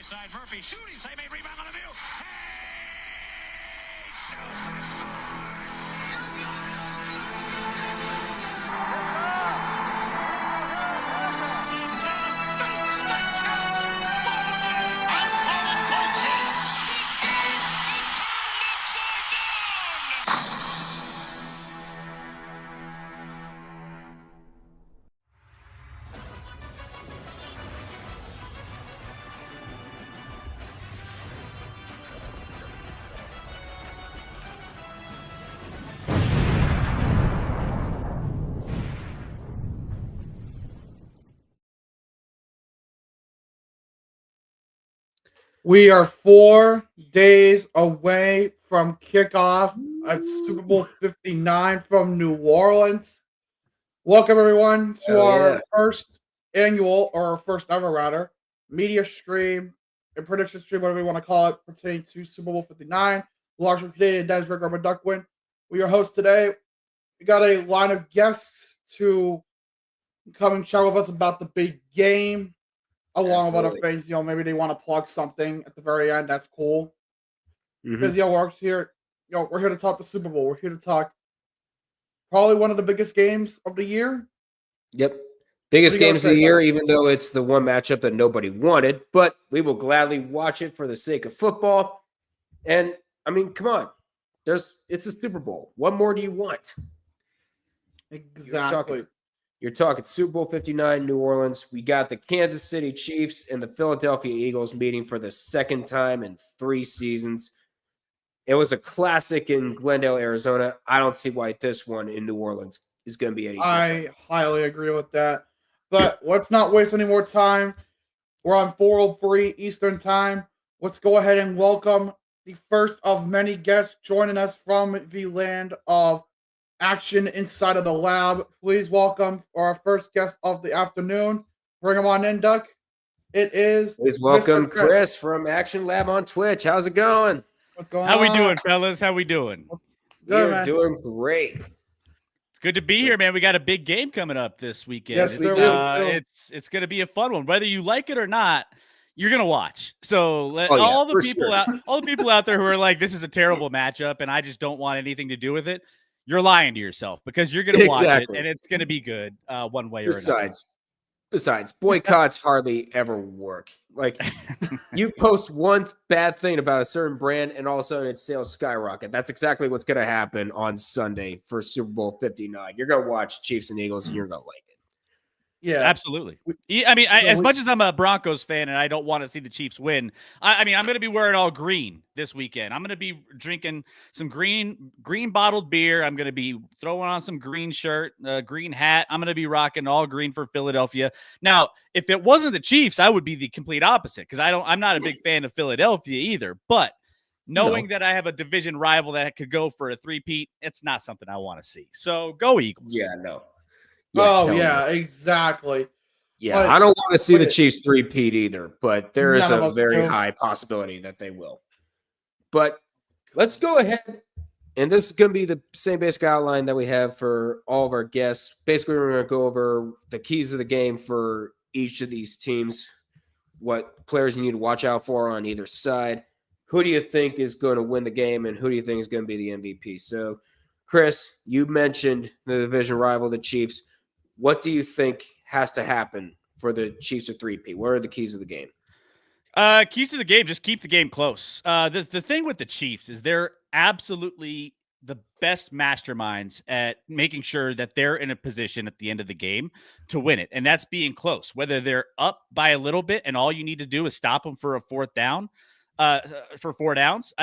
high side. Murphy shooting, save a rebound on the view. We are 4 days away from kickoff at Super Bowl 59 from New Orleans. Welcome, everyone, to our first annual, or our first ever, rather, media stream and prediction stream, whatever you want to call it, pertaining to Super Bowl 59. Largely Canadian, Dennis Rick Robert Duckwin. We're your host today. We got a line of guests to come and chat with us about the big game. Along with other things, maybe they want to plug something at the very end. That's cool. Because we're here. We're here to talk the Super Bowl. We're here to talk probably one of the biggest games of the year. Yep, biggest games of the year, even though it's the one matchup that nobody wanted. But we will gladly watch it for the sake of football. And I mean, come on, it's a Super Bowl. What more do you want? Exactly. You're talking Super Bowl 59, New Orleans. We got the Kansas City Chiefs and the Philadelphia Eagles meeting for the second time in 3 seasons. It was a classic in Glendale, Arizona. I don't see why this one in New Orleans is going to be any different. I highly agree with that. But let's not waste any more time. We're on 4:03 Eastern Time. Let's go ahead and welcome the first of many guests joining us from the land of action inside of the lab. Please welcome our first guest of the afternoon. Bring him on in, Duck. Please welcome Chris from Action Lab on Twitch. How's it going? What's going on? How we doing, fellas? How we doing? We're doing great. It's good to be here, man. We got a big game coming up this weekend. Yes, we do. It's going to be a fun one, whether you like it or not. You're gonna watch. So all the people out there who are like, "This is a terrible matchup," and I just don't want anything to do with it. You're lying to yourself, because you're going to watch it, and it's going to be good one way or another. Besides, boycotts hardly ever work. Like, you post one bad thing about a certain brand, and all of a sudden its sales skyrocket. That's exactly what's going to happen on Sunday for Super Bowl 59. You're going to watch Chiefs and Eagles, and you're going to like it. Yeah, absolutely. I mean, as much as I'm a Broncos fan and I don't want to see the Chiefs win, I mean, I'm going to be wearing all green this weekend. I'm going to be drinking some green bottled beer. I'm going to be throwing on some green shirt, green hat. I'm going to be rocking all green for Philadelphia. Now, if it wasn't the Chiefs, I would be the complete opposite, because I'm not a big fan of Philadelphia either. But knowing that I have a division rival that could go for a three-peat, it's not something I want to see. So go Eagles. Yeah, no. Yeah, exactly. Yeah, I don't want to see the Chiefs three-peat either, but there is a very high possibility that they will. But let's go ahead, and this is going to be the same basic outline that we have for all of our guests. Basically, we're going to go over the keys of the game for each of these teams, what players you need to watch out for on either side. Who do you think is going to win the game, and who do you think is going to be the MVP? So, Chris, you mentioned the division rival, the Chiefs. What do you think has to happen for the Chiefs to three-peat? What are the keys of the game? Keys to the game, just keep the game close. The thing with the Chiefs is they're absolutely the best masterminds at making sure that they're in a position at the end of the game to win it. And that's being close, whether they're up by a little bit and all you need to do is stop them for a fourth down, for 4 downs.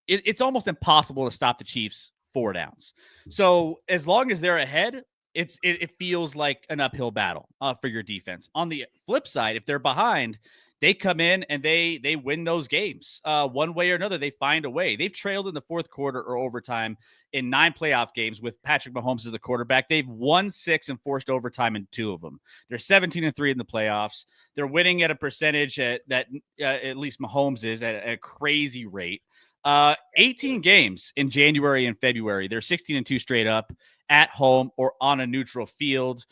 It's almost impossible to stop the Chiefs 4 downs. So as long as they're ahead, it feels like an uphill battle for your defense. On the flip side, if they're behind, they come in and they win those games one way or another. They find a way. They've trailed in the fourth quarter or overtime in 9 playoff games with Patrick Mahomes as the quarterback. They've won 6 and forced overtime in 2 of them. They're 17-3 in the playoffs. They're winning at a percentage that at least Mahomes is at a crazy rate. 18 games in January and February. They're 16-2 straight up at home or on a neutral field.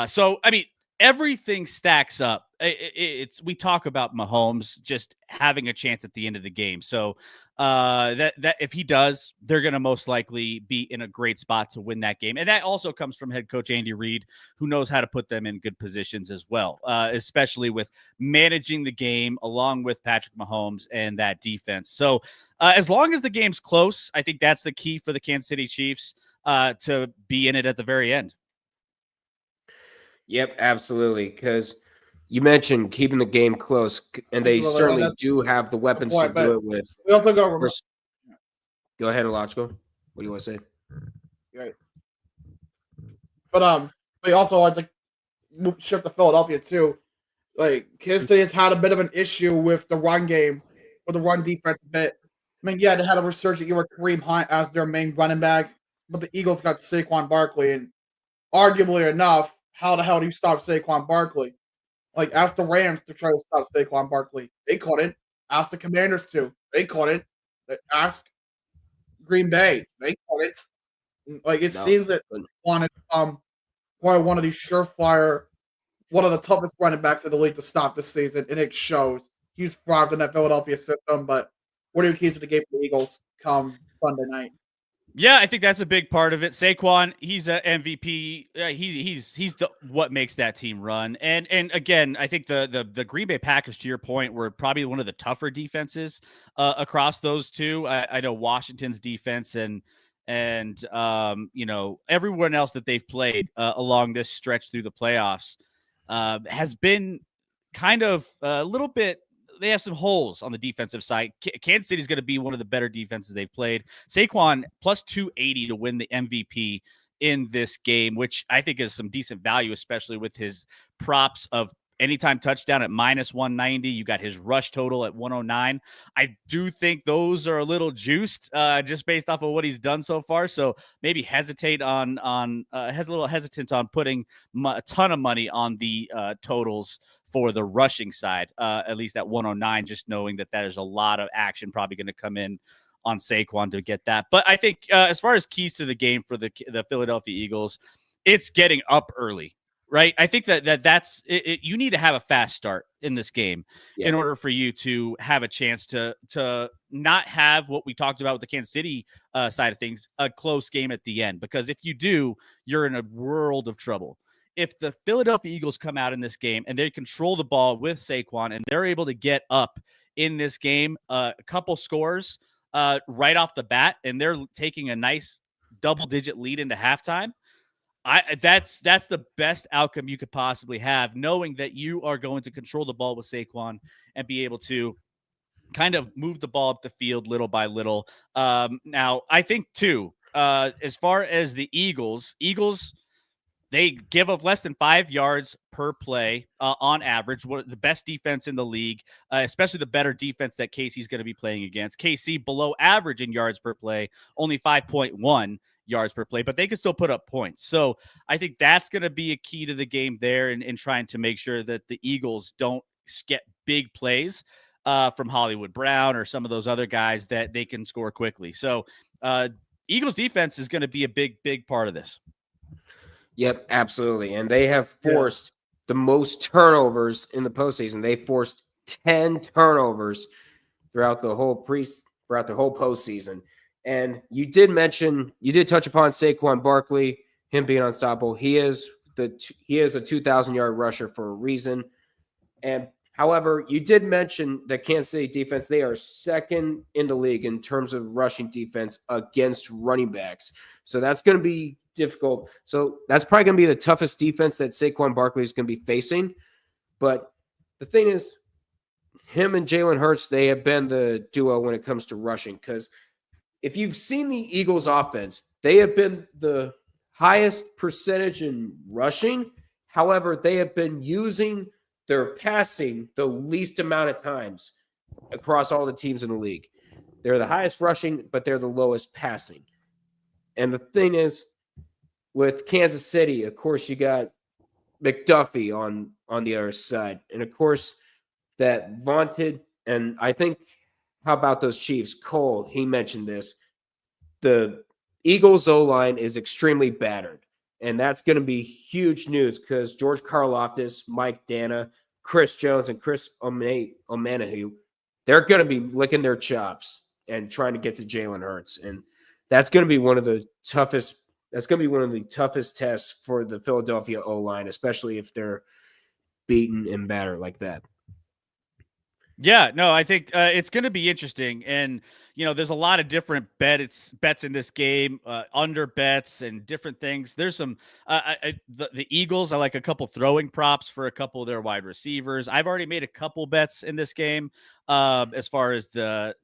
So, I mean, everything stacks up. we talk about Mahomes just having a chance at the end of the game. So that if he does, they're going to most likely be in a great spot to win that game. And that also comes from head coach Andy Reid, who knows how to put them in good positions as well, especially with managing the game along with Patrick Mahomes and that defense. So as long as the game's close, I think that's the key for the Kansas City Chiefs to be in it at the very end. Yep, absolutely. Because you mentioned keeping the game close, and they certainly do have the weapons to do it with. We also got to remember. Go ahead, Illogical. What do you want to say? Right. But we also like to shift to Philadelphia too. Like Kansas City has had a bit of an issue with the run game, with the run defense a bit. I mean, yeah, they had a resurgent year with Kareem Hunt as their main running back, but the Eagles got Saquon Barkley, and arguably enough, how the hell do you stop Saquon Barkley? Like, ask the Rams to try to stop Saquon Barkley. They couldn't. Ask the Commanders to. They couldn't. Ask Green Bay. They couldn't. Like, it seems that they wanted probably one of these surefire, one of the toughest running backs in the league to stop this season, and it shows. He's thrived in that Philadelphia system, but what are your keys to the game for the Eagles come Sunday night? Yeah, I think that's a big part of it. Saquon, he's an MVP. He's the what makes that team run. And again, I think the Green Bay Packers, to your point, were probably one of the tougher defenses across those two. I know Washington's defense and everyone else that they've played along this stretch through the playoffs has been kind of a little bit. They have some holes on the defensive side. Kansas City is going to be one of the better defenses they've played. Saquon plus 280 to win the MVP in this game, which I think is some decent value, especially with his props of anytime touchdown at minus 190. You got his rush total at 109. I do think those are a little juiced just based off of what he's done so far. So maybe has a little hesitant on putting a ton of money on the totals for the rushing side, at least at 109, just knowing that there's a lot of action probably going to come in on Saquon to get that. But I think as far as keys to the game for the Philadelphia Eagles, it's getting up early, right? I think that's it. You need to have a fast start in this game in order for you to have a chance to not have what we talked about with the Kansas City side of things, a close game at the end. Because if you do, you're in a world of trouble. If the Philadelphia Eagles come out in this game and they control the ball with Saquon and they're able to get up in this game, a couple scores right off the bat, and they're taking a nice double-digit lead into halftime, that's the best outcome you could possibly have, knowing that you are going to control the ball with Saquon and be able to kind of move the ball up the field little by little. Now, I think, too, as far as the Eagles, they give up less than 5 yards per play on average. The best defense in the league, especially the better defense that KC's going to be playing against. KC below average in yards per play, only 5.1 yards per play, but they can still put up points. So I think that's going to be a key to the game there in trying to make sure that the Eagles don't get big plays from Hollywood Brown or some of those other guys that they can score quickly. So Eagles defense is going to be a big part of this. Yep, absolutely. And they have forced the most turnovers in the postseason. They forced 10 turnovers throughout the whole postseason. And you did touch upon Saquon Barkley, him being unstoppable. He is a 2,000-yard rusher for a reason. And however, you did mention the Kansas City defense. They are second in the league in terms of rushing defense against running backs. So that's going to be difficult. So that's probably going to be the toughest defense that Saquon Barkley is going to be facing. But the thing is, him and Jalen Hurts, they have been the duo when it comes to rushing. Because if you've seen the Eagles offense, they have been the highest percentage in rushing. However, they have been using their passing the least amount of times across all the teams in the league. They're the highest rushing, but they're the lowest passing. And the thing is, with Kansas City, of course, you got McDuffie on the other side. And, of course, that vaunted, and I think, how about those Chiefs? Cole, he mentioned this. The Eagles' O-line is extremely battered. And that's going to be huge news because George Karlaftis, Mike Dana, Chris Jones and Chris Omenihu, they're going to be licking their chops and trying to get to Jalen Hurts. And that's going to be one of the toughest. That's going to be one of the toughest tests for the Philadelphia O-line, especially if they're beaten and battered like that. Yeah, no, I think it's going to be interesting. And, there's a lot of different bets in this game, under bets and different things. There's some, the Eagles, I like a couple throwing props for a couple of their wide receivers. I've already made a couple bets in this game as far as the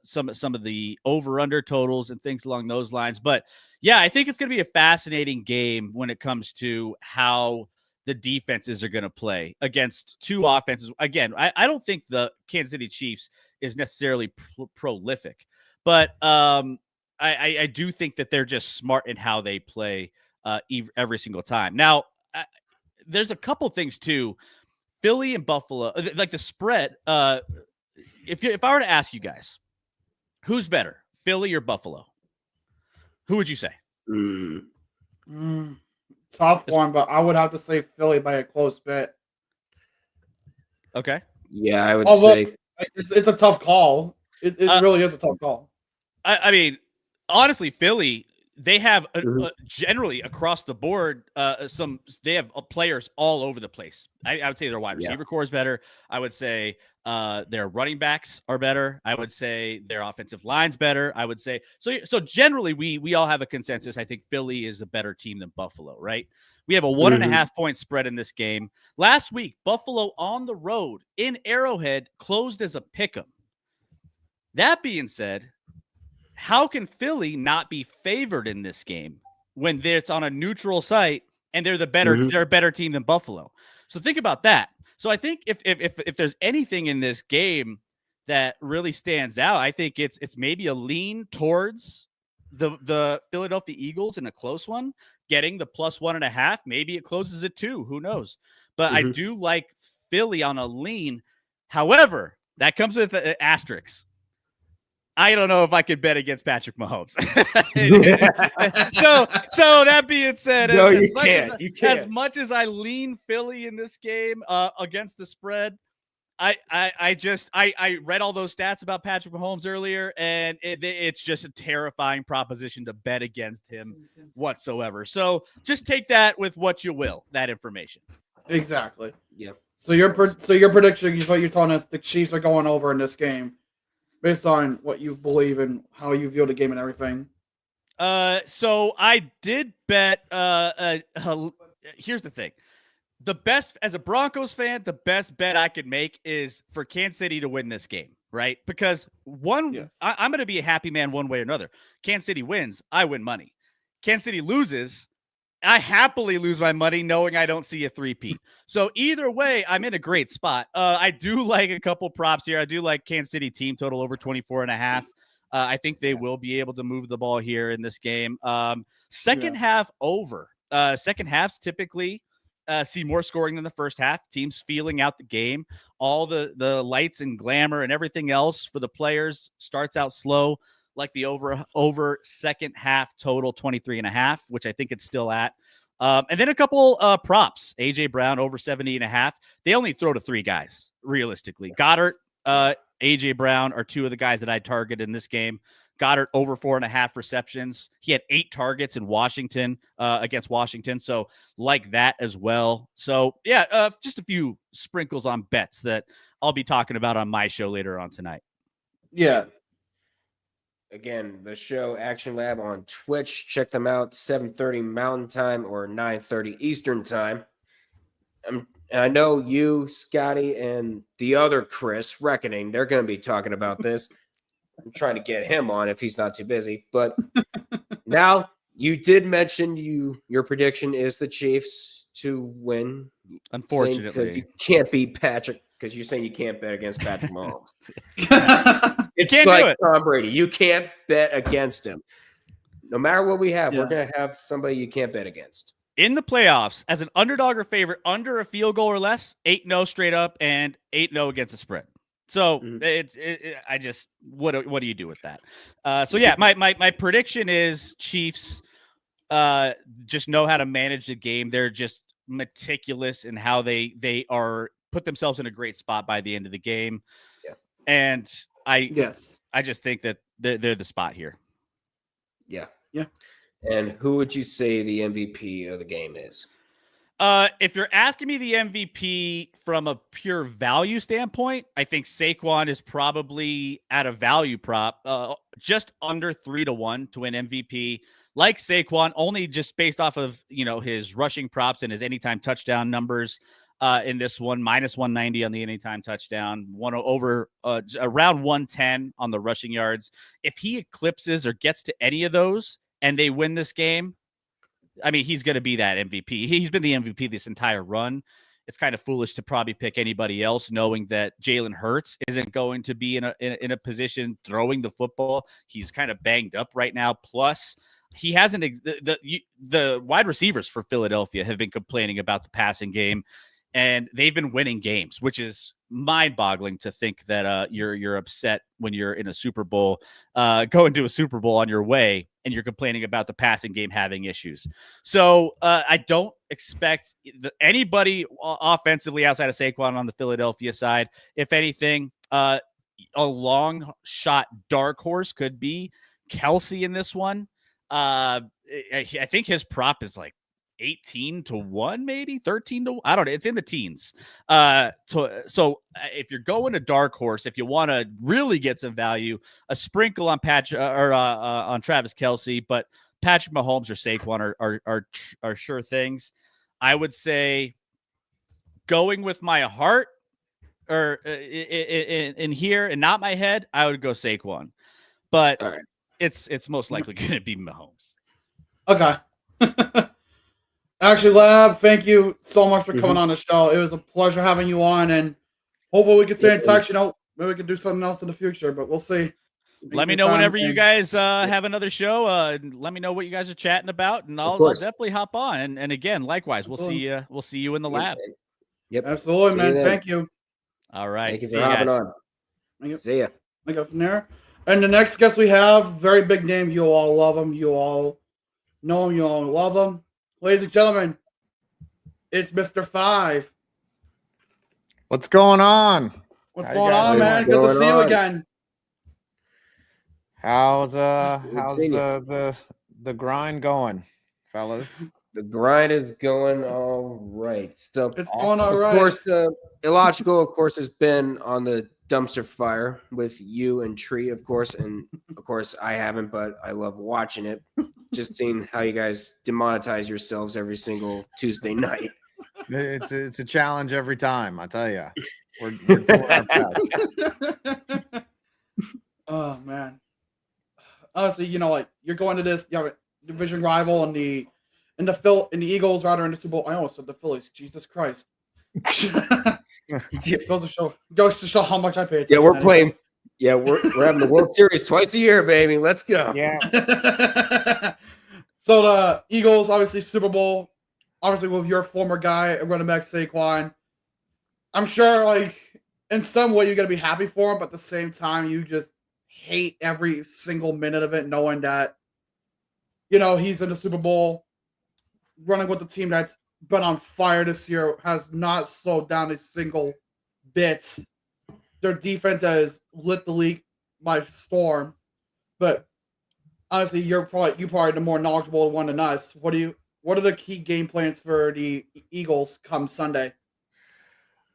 some of the over-under totals and things along those lines. But, yeah, I think it's going to be a fascinating game when it comes to how the defenses are going to play against two offenses. Again, I don't think the Kansas City Chiefs is necessarily prolific, but I do think that they're just smart in how they play every single time. Now, there's a couple things too. Philly and Buffalo, like the spread. If I were to ask you guys, who's better, Philly or Buffalo? Who would you say? Tough one, but I would have to say Philly by a close bit. Okay. Yeah, I would say it's a tough call. It really is a tough call. I mean, honestly, Philly, they have generally across the board they have players all over the place. I would say their wide receiver core is better. I would say their running backs are better. I would say their offensive line's better. I would say so generally we all have a consensus. I think Philly is a better team than Buffalo, right? We have a 1.5 point spread in this game. Last week, Buffalo on the road in Arrowhead closed as a pick'em. That being said, how can Philly not be favored in this game when it's on a neutral site and they're they're a better team than Buffalo? So think about that. So I think if there's anything in this game that really stands out, I think it's maybe a lean towards the Philadelphia Eagles in a close one, getting the +1.5. Maybe it closes at 2. Who knows? But I do like Philly on a lean. However, that comes with asterisks. I don't know if I could bet against Patrick Mahomes. so that being said, no, you can't. As much as I lean Philly in this game against the spread, I read all those stats about Patrick Mahomes earlier, and it's just a terrifying proposition to bet against him whatsoever. So just take that with what you will, that information. Exactly. Yeah. So your prediction, what you're telling us, the Chiefs are going over in this game, based on what you believe and how you view the game and everything. So I did bet. Here's the thing. The best, as a Broncos fan, the best bet I could make is for Kansas City to win this game, right? Because I'm going to be a happy man one way or another. Kansas City wins, I win money. Kansas City loses, I happily lose my money knowing I don't see a three-peat. So either way, I'm in a great spot. I do like a couple props here. I do like Kansas City team total over 24.5. I think they will be able to move the ball here in this game. Second half over. Second halves typically see more scoring than the first half. Teams feeling out the game. All the lights and glamour and everything else for the players starts out slow, like the over second half total 23.5, which I think it's still at. And then a couple props. AJ Brown over 70.5. They only throw to 3 guys, realistically. Yes. Goddard, AJ Brown are 2 of the guys that I target in this game. Goddard over 4.5 receptions. He had 8 targets in Washington against Washington. So like that as well. So yeah, just a few sprinkles on bets that I'll be talking about on my show later on tonight. Yeah. Again, the show Action Lab on Twitch. Check them out, 7:30 Mountain Time or 9:30 Eastern Time. And I know you, Scotty, and the other Chris, Reckoning, they're going to be talking about this. I'm trying to get him on if he's not too busy. But now you did mention your prediction is the Chiefs to win. Unfortunately. You can't beat Patrick because you're saying you can't bet against Patrick Mahomes. It's like Tom Brady. You can't bet against him. No matter what we have, we're going to have somebody you can't bet against. In the playoffs, as an underdog or favorite, under a field goal or less, 8-0 straight up and 8-0 against the spread. So what do you do with that? So yeah, my prediction is Chiefs just know how to manage the game. They're just meticulous in how they are put themselves in a great spot by the end of the game. Yeah. And I just think that they're the spot here. Yeah. Yeah. And who would you say the MVP of the game is? If you're asking me the MVP from a pure value standpoint, I think Saquon is probably at a value prop, just under 3-1 to win MVP. Like Saquon, only just based off of his rushing props and his anytime touchdown numbers. In this one, minus 190 on the anytime touchdown, around 110 on the rushing yards. If he eclipses or gets to any of those and they win this game, I mean, he's going to be that MVP. He's been the MVP this entire run. It's kind of foolish to probably pick anybody else, knowing that Jalen Hurts isn't going to be in a position throwing the football. He's kind of banged up right now. Plus, he hasn't. The wide receivers for Philadelphia have been complaining about the passing game, and they've been winning games, which is mind-boggling to think that you're upset when you're in a Super Bowl, going to a Super Bowl on your way, and you're complaining about the passing game having issues. So I don't expect anybody offensively outside of Saquon on the Philadelphia side. If anything, a long shot dark horse could be Kelce in this one. I think his prop is like 18-1, maybe 13-1. I don't know. It's in the teens. So if you're going to dark horse, if you want to really get some value, a sprinkle on on Travis Kelce, but Patrick Mahomes or Saquon are sure things. I would say going with my heart or in here and not my head, I would go Saquon, but All right. It's most likely going to be Mahomes. Okay. Actually, Lab, thank you so much for coming on the show. It was a pleasure having you on, and hopefully we can stay in touch. Maybe we can do something else in the future, but we'll see. Let me know whenever you guys have another show. Let me know what you guys are chatting about, and I'll definitely hop on. And again, likewise, Absolutely. we'll see you in the lab. Yep, absolutely, man. Thank you. All right, thank you for hopping on. See ya. I go from there. And the next guest we have, very big name. You all love him. You all know him. You all love him. Ladies and gentlemen, it's Mr. 5. What's going on? What's going on, man? Good to see you again. How's the grind going, fellas? The grind is going all right. So it's going all right. Of course, Illogical, of course, has been on the dumpster fire with you and Tree, of course, and of course I haven't, but I love watching it. Just seeing how you guys demonetize yourselves every single Tuesday night. It's a challenge every time, I tell you. We're doing our best. Oh man. Honestly, you're going to this, division rival and the Eagles rather in the Super Bowl. I almost said the Phillies. Jesus Christ. Goes to show how much I pay attention. Yeah, we're playing. Yeah, we're having the World Series twice a year, baby. Let's go. Yeah. So the Eagles, obviously Super Bowl, obviously with your former guy running back Saquon. I'm sure, in some way you're gonna be happy for him, but at the same time you just hate every single minute of it, knowing that he's in the Super Bowl, running with the team that's been on fire this year, has not slowed down a single bit. Their defense has lit the league by storm. But honestly, you're probably the more knowledgeable one than us. What are the key game plans for the Eagles come Sunday?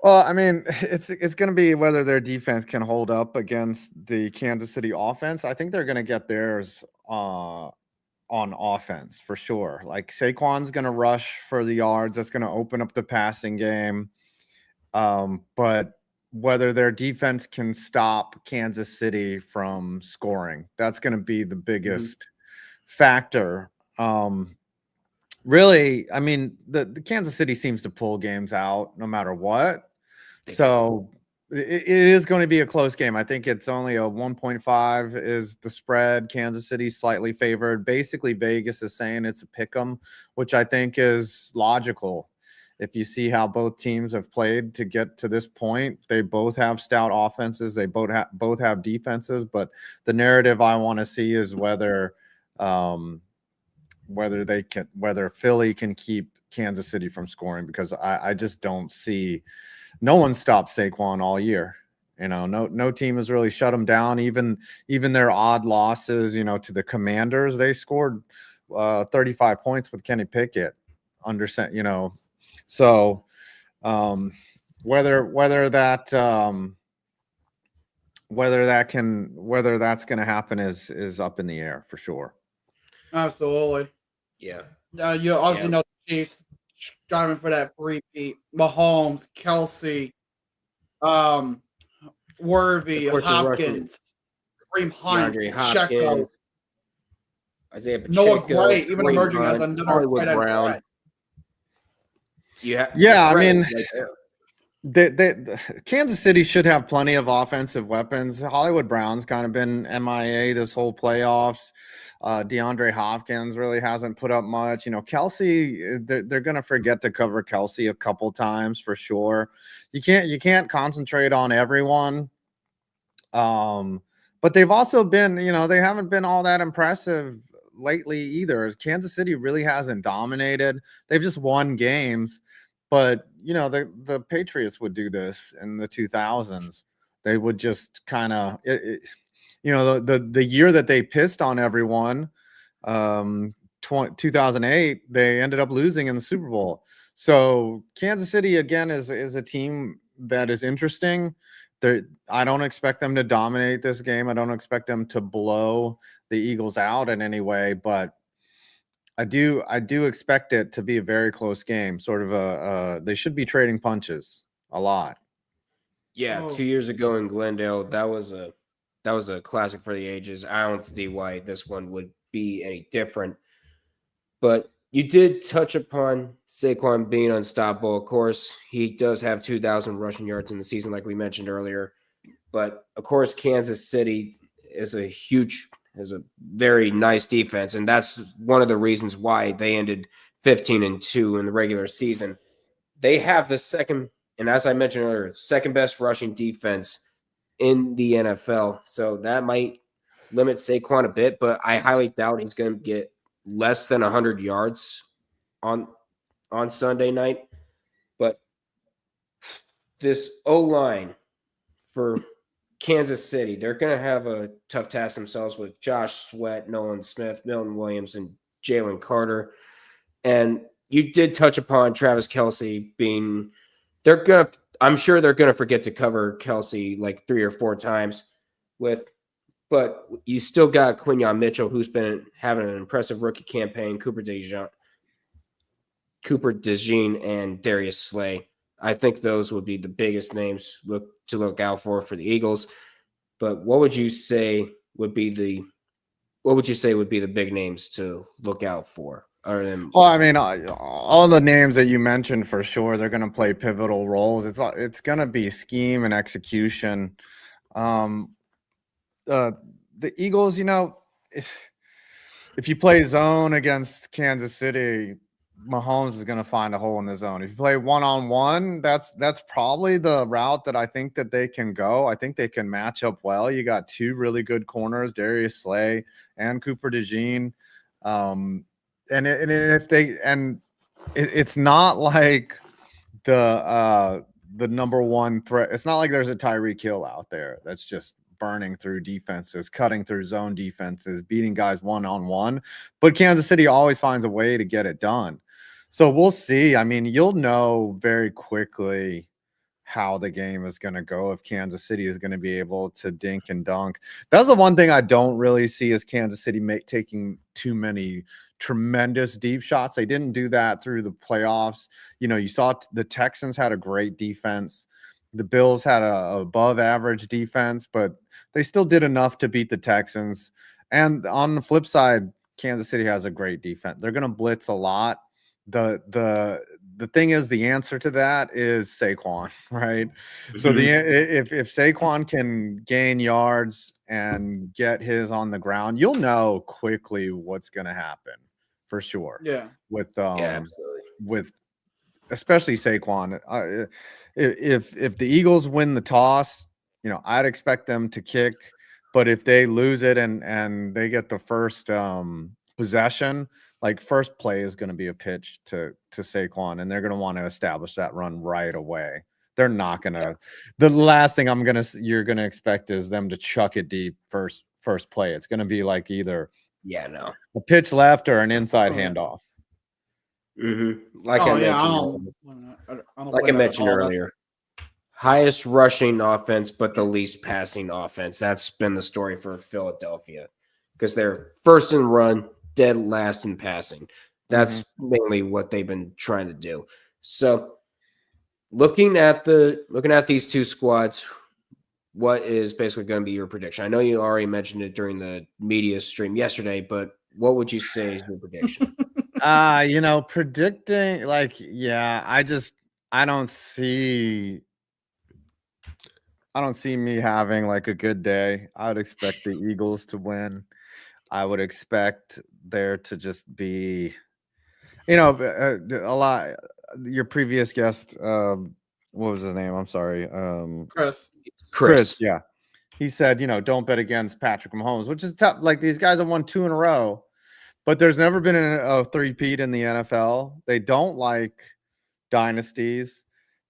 Well, I mean, it's going to be whether their defense can hold up against the Kansas City offense. I think they're going to get theirs on offense for sure. Like Saquon's going to rush for the yards. That's going to open up the passing game. But whether their defense can stop Kansas City from scoring, that's going to be the biggest factor. Really, I mean, the Kansas City seems to pull games out no matter what. So it is going to be a close game. I think it's only a 1.5 is the spread. Kansas City slightly favored. Basically, Vegas is saying it's a pick 'em, which I think is logical. If you see how both teams have played to get to this point, they both have stout offenses. They both have defenses. But the narrative I want to see is whether Philly can keep Kansas City from scoring, because I just don't see no one stopped Saquon all year. No team has really shut them down. Even their odd losses, to the Commanders, they scored 35 points with Kenny Pickett under, so whether that's going to happen is up in the air for sure. Absolutely. Yeah. You obviously know the Chiefs driving for that repeat. Mahomes, Kelce, Worthy, Hopkins, Kareem Hunt, DeAndre Checo, Hopkins, Isaiah Pacheco, Noah Gray, even Kareem emerging as Hunt, another Hollywood tight end Brown. threat. I mean, Kansas City should have plenty of offensive weapons. Hollywood Brown's kind of been MIA this whole playoffs. DeAndre Hopkins really hasn't put up much. Kelce, they're going to forget to cover Kelce a couple times for sure. You can't concentrate on everyone. But they've also been, they haven't been all that impressive lately either. Kansas City really hasn't dominated. They've just won games. But, the Patriots would do this in the 2000s. They would just kind of, the year that they pissed on everyone, 2008, they ended up losing in the Super Bowl. So Kansas City, again, is a team that is interesting. I don't expect them to dominate this game. I don't expect them to blow the Eagles out in any way, but I do expect it to be a very close game. Sort of they should be trading punches a lot. Yeah, 2 years ago in Glendale, that was a classic for the ages. I don't see why this one would be any different. But you did touch upon Saquon being unstoppable. Of course, he does have 2,000 rushing yards in the season, like we mentioned earlier. But of course, Kansas City is a very nice defense, and that's one of the reasons why they ended 15-2 in the regular season. They have the second, and as I mentioned earlier, second best rushing defense in the NFL. So that might limit Saquon a bit, but I highly doubt he's going to get less than 100 yards on Sunday night. But this O-line for Kansas City, they're going to have a tough task themselves with Josh Sweat, Nolan Smith, Milton Williams, and Jalen Carter. And you did touch upon Travis Kelce being – I'm sure they're going to forget to cover Kelce like 3 or 4 times but you still got Quinyon Mitchell, who's been having an impressive rookie campaign, Cooper DeJean, and Darius Slay. I think those would be the biggest names to look out for the Eagles. But what would you say would be the big names to look out for? Well, I mean, all the names that you mentioned for sure, they're going to play pivotal roles. It's going to be scheme and execution. The Eagles, if you play zone against Kansas City, Mahomes is going to find a hole in the zone. If you play one-on-one, that's probably the route that I think that they can go. I think they can match up well. You got 2 really good corners, Darius Slay and Cooper DeJean. It's not like the number one threat. It's not like there's a Tyreek Hill out there that's just burning through defenses, cutting through zone defenses, beating guys one-on-one. But Kansas City always finds a way to get it done. So we'll see. I mean, you'll know very quickly how the game is going to go if Kansas City is going to be able to dink and dunk. That's the one thing I don't really see is Kansas City taking too many tremendous deep shots. They didn't do that through the playoffs. You saw the Texans had a great defense. The Bills had a above average defense, but they still did enough to beat the Texans. And on the flip side, Kansas City has a great defense. They're going to blitz a lot. The thing is, the answer to that is Saquon, right? Mm-hmm. So if Saquon can gain yards and get his on the ground, you'll know quickly what's going to happen for sure. Yeah. With especially Saquon. If the Eagles win the toss, I'd expect them to kick. But if they lose it and they get the first possession, like first play is going to be a pitch to Saquon, and they're going to want to establish that run right away. They're not gonna. The last thing you're gonna expect is them to chuck it deep first play. It's gonna be like either a pitch left or an inside handoff. Like I mentioned earlier, highest rushing offense, but the least passing offense. That's been the story for Philadelphia because they're first in run, dead last in passing. That's mainly what they've been trying to do. So looking at these two squads, what is basically going to be your prediction? I know you already mentioned it during the media stream yesterday, but what would you say is your prediction? Predicting I don't see me having like a good day. I would expect the Eagles to win. I would expect there to just be, a lot. Your previous guest, what was his name? I'm sorry. Chris. Yeah. He said, don't bet against Patrick Mahomes, which is tough. Like these guys have won 2 in a row, but there's never been a three-peat in the NFL. They don't like dynasties.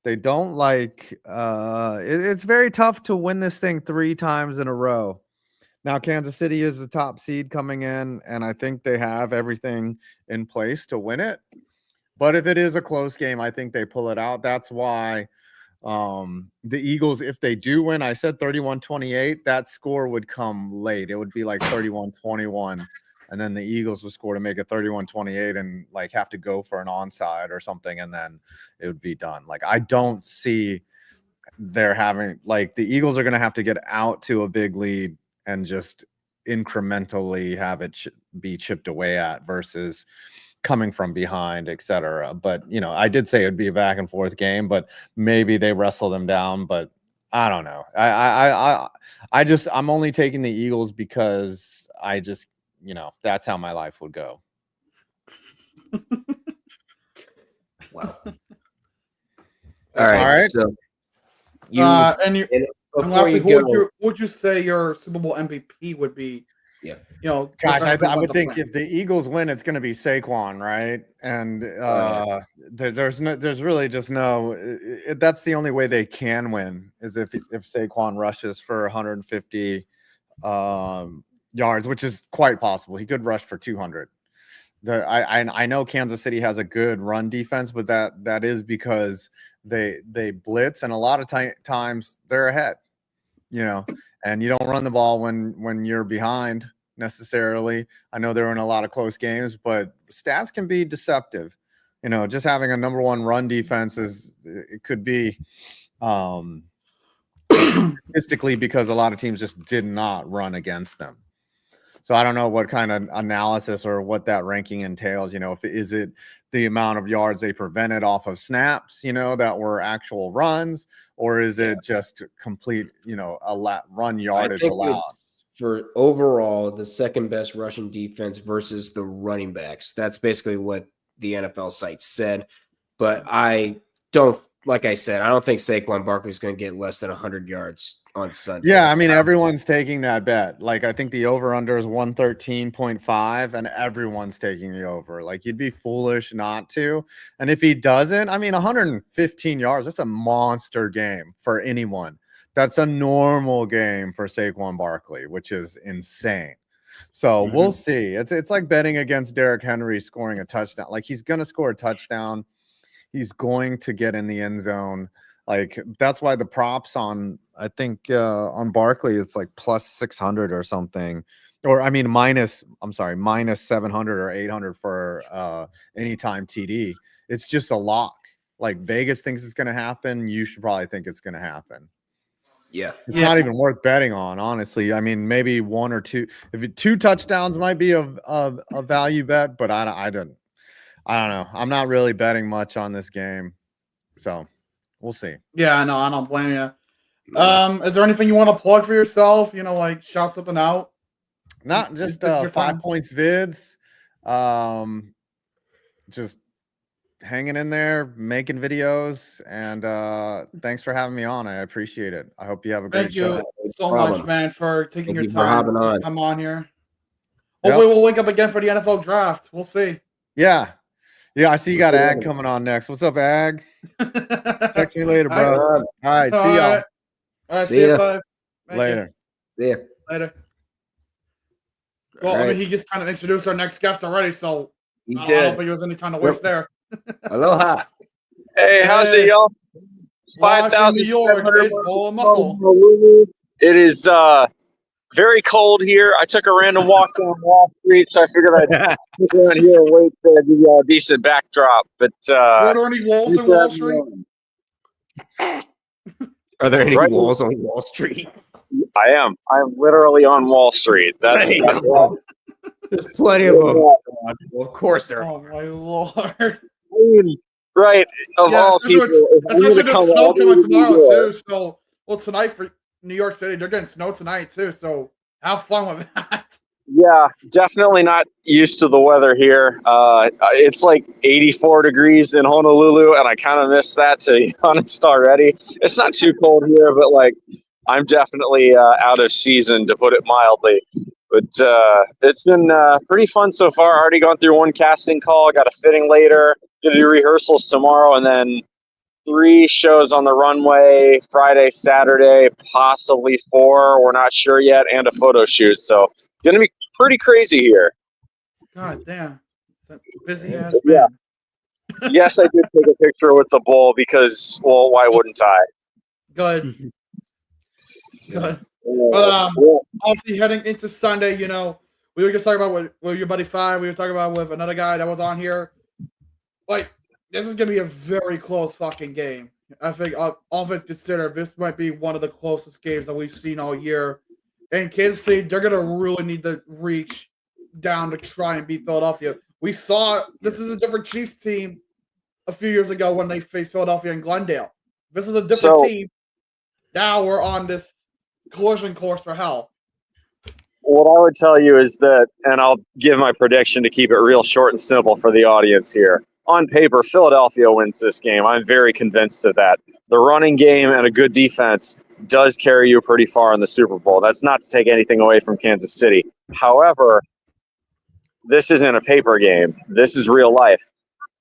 They don't like it's very tough to win this thing 3 times in a row. Now, Kansas City is the top seed coming in, and I think they have everything in place to win it. But if it is a close game, I think they pull it out. That's why the Eagles, if they do win, I said 31-28, that score would come late. It would be like 31-21. And then the Eagles would score to make it 31-28 and like have to go for an onside or something. And then it would be done. Like, I don't see they're having like the Eagles are going to have to get out to a big lead and just incrementally have it be chipped away at versus coming from behind, etc. But, I did say it'd be a back and forth game, but maybe they wrestle them down. But I don't know. I'm only taking the Eagles because I just, that's how my life would go. Wow. All right. So lastly, who would you say your Super Bowl MVP would be? Yeah. Gosh, I would think if the Eagles win, it's going to be Saquon, right? And there's really just no. That's the only way they can win is if Saquon rushes for 150 yards, which is quite possible. He could rush for 200. I know Kansas City has a good run defense, but that is because they blitz, and a lot of times they're ahead, and you don't run the ball when you're behind necessarily. I know they're in a lot of close games, but stats can be deceptive. Just having a number 1 run defense it could be statistically because a lot of teams just did not run against them. So I don't know what kind of analysis or what that ranking entails. Is it the amount of yards they prevented off of snaps, that were actual runs, or is it just complete, run yardage allowed? For overall, the second best rushing defense versus the running backs. That's basically what the NFL site said. But I don't think Saquon Barkley is going to get less than 100 yards on Sunday. Yeah, I mean, everyone's taking that bet. Like, I think the over-under is 113.5, and everyone's taking the over. Like, you'd be foolish not to. And if he doesn't, 115 yards, that's a monster game for anyone. That's a normal game for Saquon Barkley, which is insane. So we'll see. It's like betting against Derrick Henry scoring a touchdown. Like, he's going to score a touchdown. He's going to get in the end zone. Like, that's why the props on, I think on Barkley, it's like plus 600 or something. Or, minus 700 or 800 for anytime TD. It's just a lock. Like, Vegas thinks it's going to happen. You should probably think it's going to happen. Yeah. It's not even worth betting on, honestly. Maybe 1 or 2. If 2 touchdowns might be a value bet, but I don't know. I'm not really betting much on this game. So we'll see. Yeah, no, I don't blame you. Is there anything you want to plug for yourself? Like shout something out? Not just 5 points vids. Just hanging in there, making videos, and thanks for having me on. I appreciate it. I hope you have a great show. Thank you so much, man, for taking your time to come on here. Yep. Hopefully we'll link up again for the NFL draft. We'll see. Yeah. Yeah, I see you got Ag coming on next. What's up, Ag? Text me later, bro. All right, see y'all. All right, See see you, ya. 5. Later. See ya. Later. Well, I mean, he just kind of introduced our next guest already, so He I don't did. think there was any time to waste there. Aloha. Hey, how's it, y'all? Live from New York, 5,700 it's Bowl and Muscle. It is very cold here. I took a random walk down Wall Street, so I figured I'd sit around here and wait to give you a decent backdrop. But Were there any wolves in Wall Street? Are there any Right. walls on Wall Street? I am literally on Wall Street. That's There's plenty of them. Well, of course there are. Oh my lord! I mean, right. Of all people, especially the snow coming tomorrow too. So, well, tonight for New York City, they're getting snow tonight too. So, have fun with that. Yeah, definitely not used to the weather here. It's like 84 degrees in Honolulu, and I kind of miss that, to be honest, already. It's not too cold here, but like I'm definitely out of season, to put it mildly. But it's been pretty fun so far. Already gone through one casting call. Got a fitting later. Gonna do rehearsals tomorrow, and then 3 shows on the runway Friday, Saturday, possibly 4. We're not sure yet, and a photo shoot. So gonna be pretty crazy here. God damn, busy ass man. Yes, I did take a picture with the bull because, well, why wouldn't I? Good. Good. But obviously heading into Sunday, you know, we were just talking about with your buddy 5. We were talking about with another guy that was on here. Like, this is gonna be a very close fucking game. I think all things considered, this might be one of the closest games that we've seen all year. And Kansas City, they're gonna really need to reach down to try and beat Philadelphia. We saw this is a different Chiefs team a few years ago when they faced Philadelphia in Glendale. This is a different team. Now we're on this collision course for hell. What I would tell you is that, and I'll give my prediction to keep it real short and simple for the audience here. On paper, Philadelphia wins this game. I'm very convinced of that. The running game and a good defense does carry you pretty far in the Super Bowl. That's not to take anything away from Kansas City. However, this isn't a paper game. This is real life.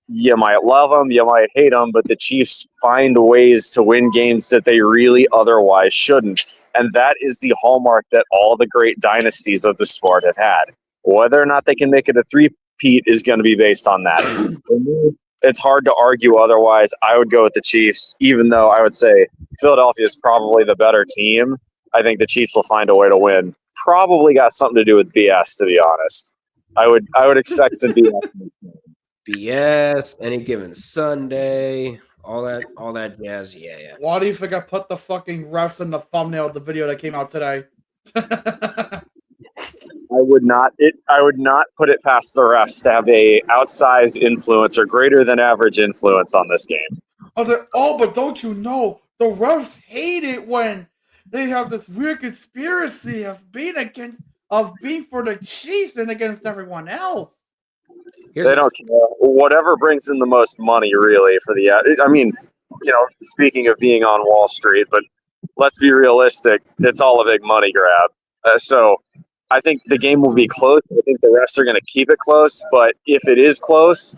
You might love them, you might hate them, but the Chiefs find ways to win games that they really otherwise shouldn't. And that is the hallmark that all the great dynasties of the sport have had. Whether or not they can make it a three-peat is going to be based on that. For me, it's hard to argue otherwise. I would go with the Chiefs, even though I would say Philadelphia is probably the better team. I think the Chiefs will find a way to win. Probably got something to do with BS, to be honest. I would expect some BS. BS, any given Sunday, all that jazz. Yeah. Why do you think I put the fucking refs in the thumbnail of the video that came out today? I would not put it past the refs to have a outsized influence or greater than average influence on this game. I was like, oh, but don't you know the refs hate it when they have this weird conspiracy of being for the Chiefs and against everyone else. They don't care. Whatever brings in the most money, really, for the. I mean, you know, speaking of being on Wall Street, but let's be realistic. It's all a big money grab. So I think the game will be close. I think the refs are going to keep it close. But if it is close,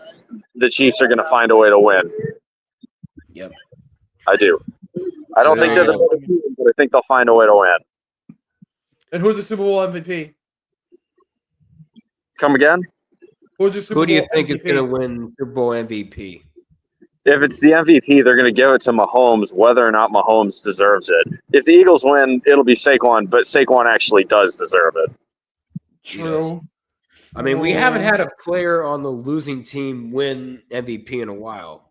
the Chiefs are going to find a way to win. Yep. I do. I don't think they're the better team, but I think they'll find a way to win. And who's the Super Bowl MVP? Come again? Who do you think is going to win Super Bowl MVP? If it's the MVP, they're going to give it to Mahomes, whether or not Mahomes deserves it. If the Eagles win, it'll be Saquon, but Saquon actually does deserve it. True. I mean, we haven't had a player on the losing team win MVP in a while.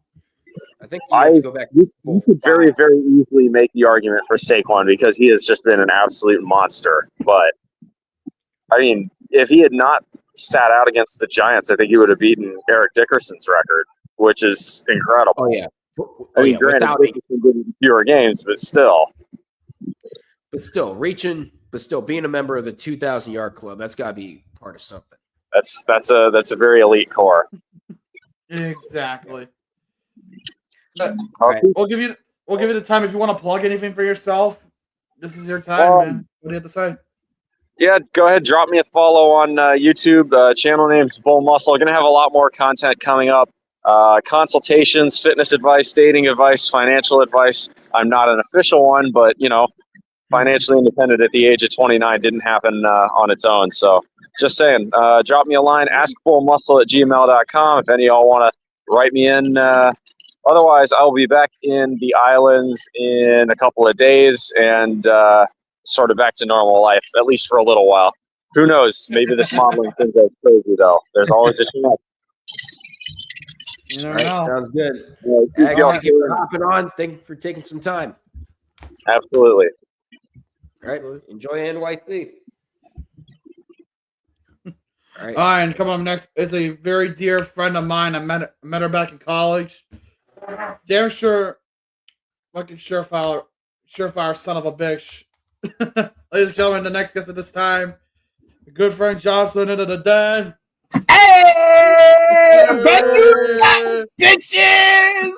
I think you have to go back. You could very, very easily make the argument for Saquon because he has just been an absolute monster. But, I mean, if he had not sat out against the Giants, I think he would have beaten Eric Dickerson's record, which is incredible. Oh, yeah. I mean, granted, Dickerson didn't fewer games, but still. But still, being a member of the 2,000-yard club, that's got to be part of something. That's a very elite core. Exactly. Right. We'll give you the time if you want to plug anything for yourself. This is your time, man. What do you have to say? Yeah, go ahead. Drop me a follow on YouTube. Channel name's Bull Muscle. Going to have a lot more content coming up. consultations, fitness advice, dating advice, financial advice. I'm not an official one, but financially independent at the age of 29 didn't happen on its own. So just saying, drop me a line, askbullmuscle@gmail.com if any of y'all want to write me in. Otherwise, I'll be back in the islands in a couple of days and sort of back to normal life, at least for a little while. Who knows? Maybe this modeling thing goes crazy, though. There's always a chance. You All never right, know. sounds good. Keep y'all Thank you for hopping on. Thank you for taking some time. Absolutely. All right, enjoy NYC. All right. And come on, next is a very dear friend of mine. I met her back in college. Damn sure, fucking surefire son of a bitch. Ladies and gentlemen, the next guest at this time, a good friend Johnson into the den. Hey, bitches!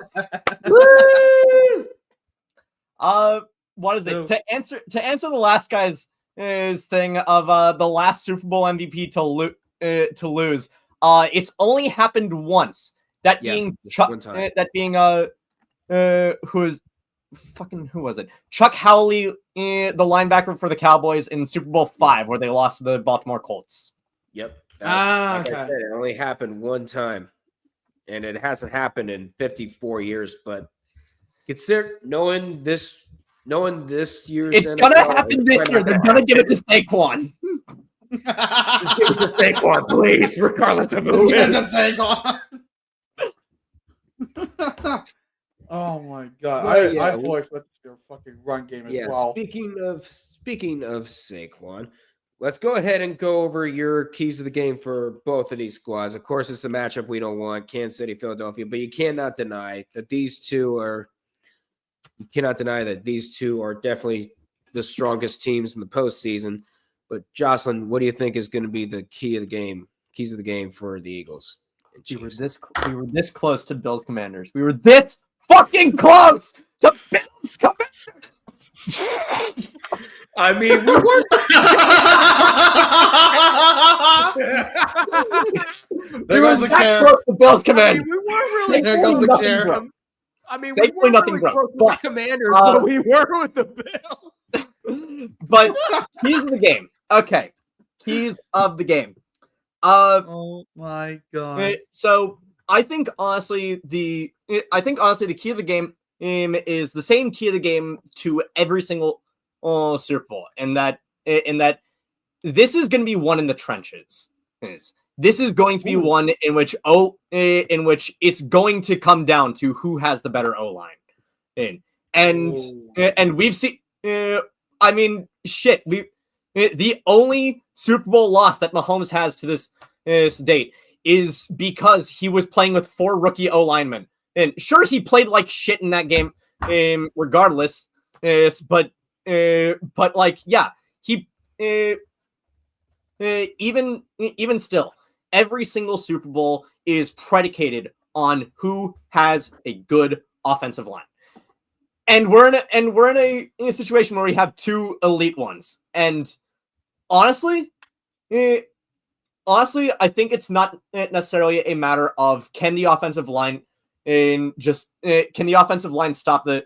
Woo! What is it? To answer the last guy's thing of the last Super Bowl MVP to lose. It's only happened once. That being Chuck. That being who was it? Chuck Howley, the linebacker for the Cowboys in Super Bowl 5, where they lost to the Baltimore Colts. Yep. Like Okay. I said, it only happened one time, and it hasn't happened in 54 years. But consider knowing this year's It's NFL, gonna happen this year. They're gonna give it to Saquon. Just give it to Saquon, please, regardless of who Get wins. the Saquon. Oh my god! Well, I fully expect this to be a fucking run game as well. Speaking of Saquon, let's go ahead and go over your keys to the game for both of these squads. Of course, it's the matchup we don't want, Kansas City, Philadelphia, but you cannot deny that these two are definitely the strongest teams in the postseason. But Jocelyn, what do you think is going to be the keys of the game for the Eagles? We were this close to Bills Commanders. We were this fucking close to Bills Commanders. I mean, There goes the chair. Close to Bills Commanders. we weren't really. There goes the chair. I mean, we Thankfully, weren't nothing really broke, close with but, the Commanders, but we were with the Bills. But keys of the game. Okay, keys of the game. Oh my god! So I think honestly the key of the game is the same key of the game to every single Super Bowl, and that this is going to be one in the trenches. This is going to be one in which it's going to come down to who has the better O-line. And we've seen I mean shit, the only Super Bowl loss that Mahomes has to this date is because he was playing with 4 rookie O-linemen. And sure, he played like shit in that game, regardless. But like, yeah, he even still, every single Super Bowl is predicated on who has a good offensive line. And we're in a situation where we have 2 elite ones. And honestly, I think it's not necessarily a matter of can the offensive line can the offensive line stop the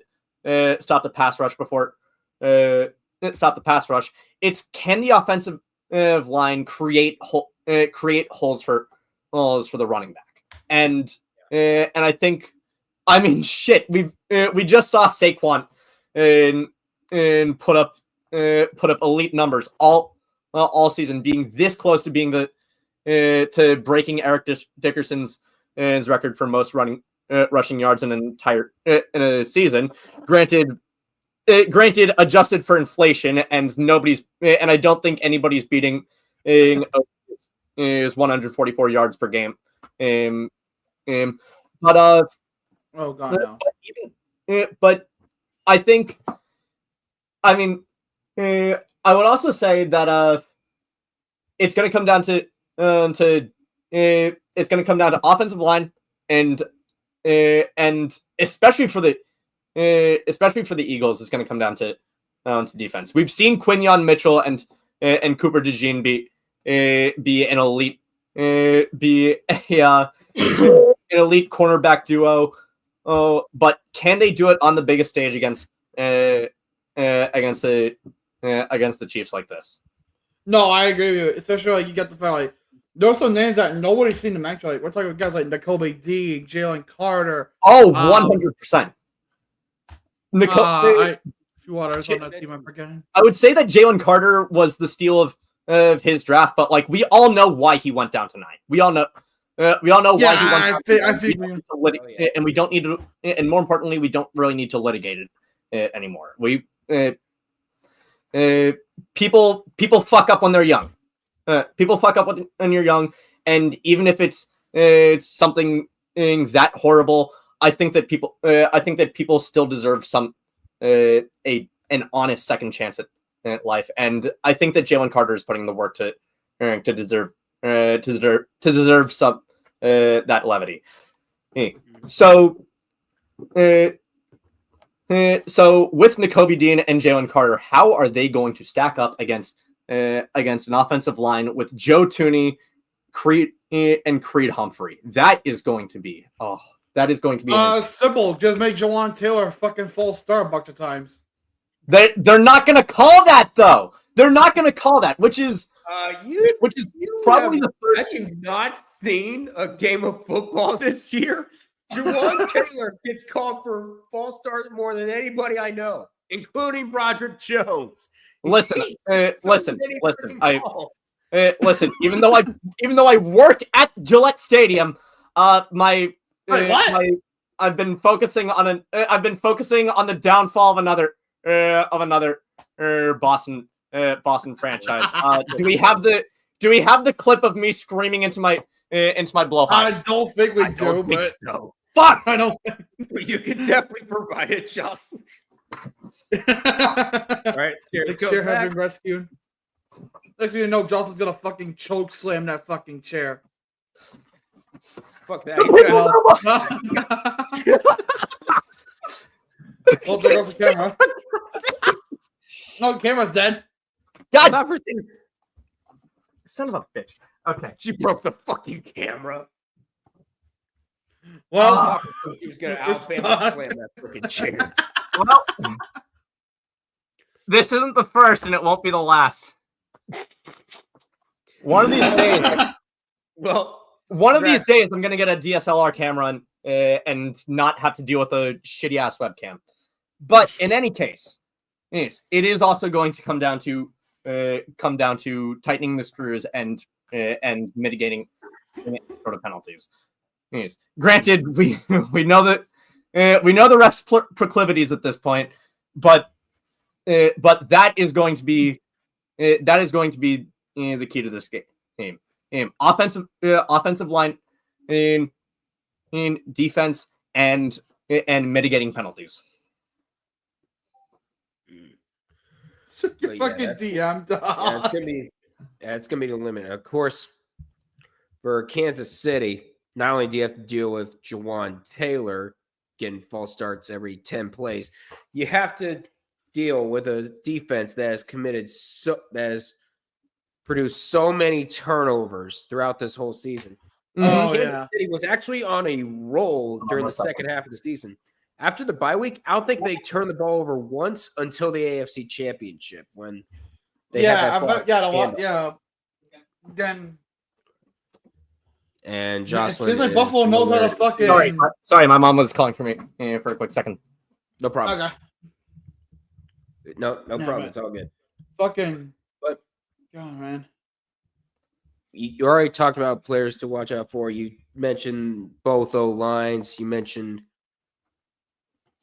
pass rush before stop the pass rush. It's can the offensive line create holes for the running back. And I think, I mean, shit, we just saw Saquon and put up elite numbers all season, being this close to being to breaking Eric Dickerson's record for most rushing yards in a season. Granted, adjusted for inflation, and I don't think anybody's beating is 144 yards per game. But Oh god, no. but I think, I mean, I would also say that it's going to come down to offensive line and especially for the Eagles, it's going to come down to defense. We've seen Quinyon Mitchell and Cooper DeJean be an elite, be elite cornerback duo. But can they do it on the biggest stage against the Chiefs like this? No, I agree with you. Especially like you get the fact like there are some names that nobody's seen them actually. Like, we're talking about guys like N'Kobe D, Jalen Carter. Oh, 100%. A few others on that team I'm forgetting. I would say that Jalen Carter was the steal of his draft, but like we all know why he went down tonight. We all know why he went down. And we don't need to, and more importantly, we don't really need to litigate it anymore. People fuck up when they're young. People fuck up when you're young, and even if it's something that horrible, I think that people still deserve some an honest second chance at life, and I think that Jalen Carter is putting the work to deserve some that levity. So with N'Kobe Dean and Jalen Carter, how are they going to stack up against an offensive line with Joe Thuney, Creed Humphrey? That is going to be simple. Just make Jawan Taylor a fucking false start a bunch of times. They're not going to call that though. They're not going to call that, which is probably the first. Have you not seen a game of football this year? Jawan Taylor gets called for false start more than anybody I know, including Broderick Jones. Listen. Even though I work at Gillette Stadium, I've been focusing on the downfall of another Boston franchise. Do we have the clip of me screaming into my blowhard? I don't think we do, but so. Fuck, I don't. You can definitely provide it, Justin. All right, the chair has been rescued. Next thing you know, Justin's gonna fucking choke slam that fucking chair. Fuck that. Oh, there goes the camera. No, the camera's dead. God, son of a bitch. Okay, she broke the fucking camera. Well, she was gonna slam that fucking chair. Well, this isn't the first, and it won't be the last. One of these days, I'm gonna get a DSLR camera and not have to deal with a shitty ass webcam. But in any case, it is also going to come down to tightening the screws and mitigating sort of penalties. Yes. Granted, we know that we know the refs' proclivities at this point, but that is going to be the key to this game. Offensive line, in defense, and mitigating penalties. Fucking DM, dog. It's gonna be the limit. Of course, for Kansas City, not only do you have to deal with Jawan Taylor getting false starts every 10 plays, you have to deal with a defense that has produced so many turnovers throughout this whole season. Kansas City was actually on a roll during the second half of the season. After the bye week, I don't think they turned the ball over once until the AFC Championship when they had that Then. And Jocelyn. It seems like Buffalo knows how to fucking. Sorry, my mom was calling for me for a quick second. No problem. Okay. No problem. It's all good. Fucking. But, God, man. You already talked about players to watch out for. You mentioned both O lines. You mentioned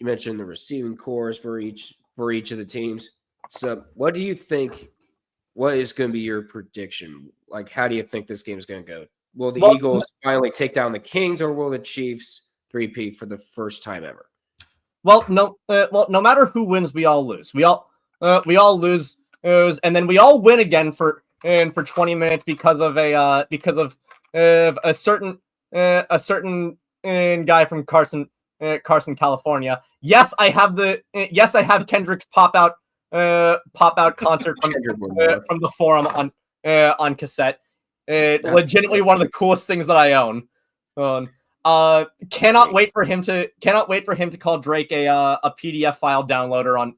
the receiving cores for each of the teams. So, what do you think? What is going to be your prediction? Like, how do you think this game is going to go? Will the Eagles finally take down the Kings, or will the Chiefs three-peat for the first time ever? No matter who wins, we all lose. We all lose, and then we all win again for 20 minutes because of a certain guy from Carson, California. Yes, I have Kendrick's pop out concert from the forum on cassette. Legitimately one of the coolest things that I own. Cannot wait for him to call Drake a PDF file downloader on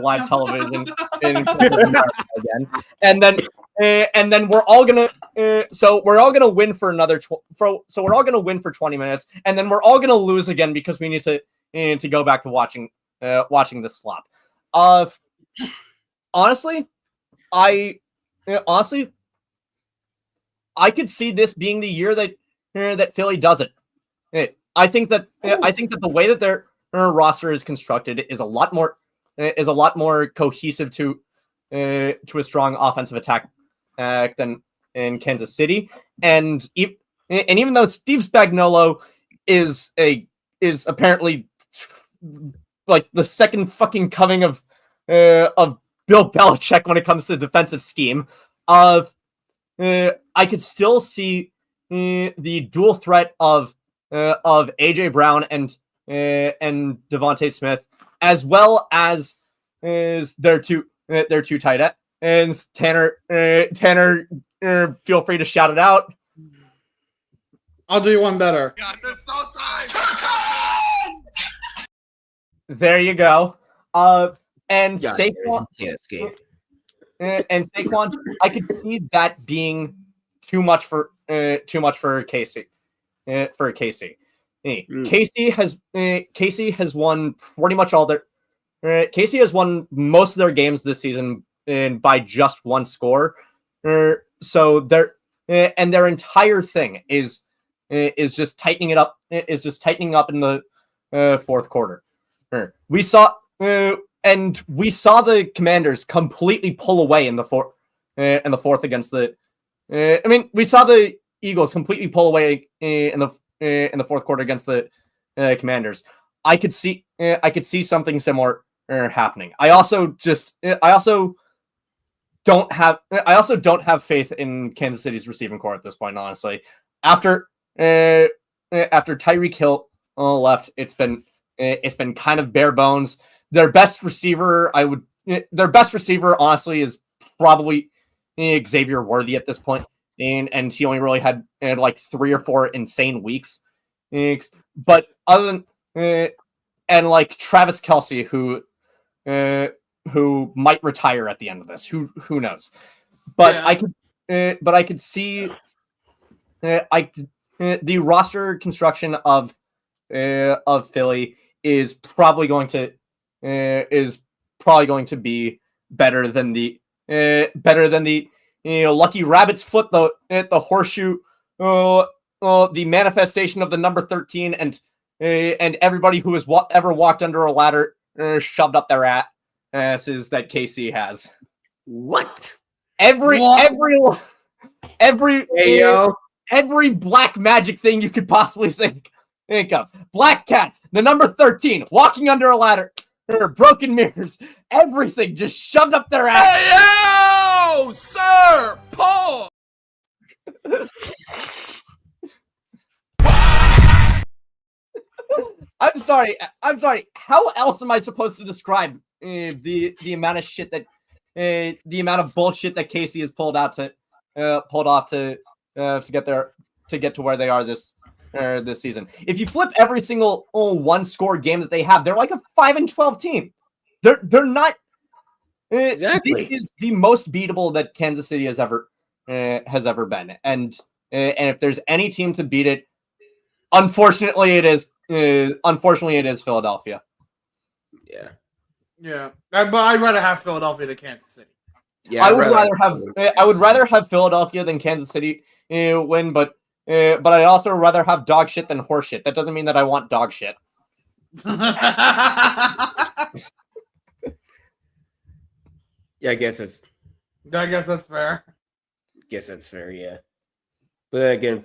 live television in again, and then we're all gonna win for another we're all gonna win for 20 minutes, and then we're all gonna lose again because we need to go back to watching this slop. Honestly, I could see this being the year that Philly does it. I think that the way that their roster is constructed is a lot more cohesive to a strong offensive attack than in Kansas City. And even though Steve Spagnuolo is apparently like the second fucking coming of Bill Belichick when it comes to defensive scheme, I could still see the dual threat of AJ Brown and Devontae Smith, as well as their two tight ends. Tanner, feel free to shout it out. I'll do you one better. There you go. And God, Saquon, can't escape. and Saquon, I could see that being too much for Casey. Casey has won pretty much all their. Casey has won most of their games this season by just one score. So their entire thing is just tightening it up. Is just tightening up in the fourth quarter. We saw the Commanders completely pull away in the fourth against the. We saw the Eagles completely pull away in the fourth quarter against the Commanders. I could see something similar happening. I also don't have faith in Kansas City's receiving core at this point. Honestly, after Tyreek Hill left, it's been kind of bare bones. Their best receiver, honestly, is probably Xavier Worthy at this point. And he only really had like 3 or 4 insane weeks. But other than and like Travis Kelce, who might retire at the end of this, who knows? But yeah. I could see the roster construction of Philly is probably going to be better than the Lucky Rabbit's foot, the horseshoe, the manifestation of the number 13, and everybody who has ever walked under a ladder shoved up their asses that KC has. What? Every black magic thing you could possibly think of. Black cats, the number 13, walking under a ladder, broken mirrors, everything just shoved up their ass. Hey, yo, sir, Paul. I'm sorry. How else am I supposed to describe the amount of shit that the amount of bullshit that Casey has pulled off to get to where they are this season? If you flip every single one-score game that they have, they're like a 5-12 team. They're not. Exactly. This is the most beatable that Kansas City has ever been, and if there's any team to beat it, unfortunately it is Philadelphia. Yeah, but I'd rather have Philadelphia than Kansas City. Yeah, I would rather have Philadelphia than Kansas City win, but I'd also rather have dog shit than horse shit. That doesn't mean that I want dog shit. Yeah, I guess that's fair. Yeah. But again,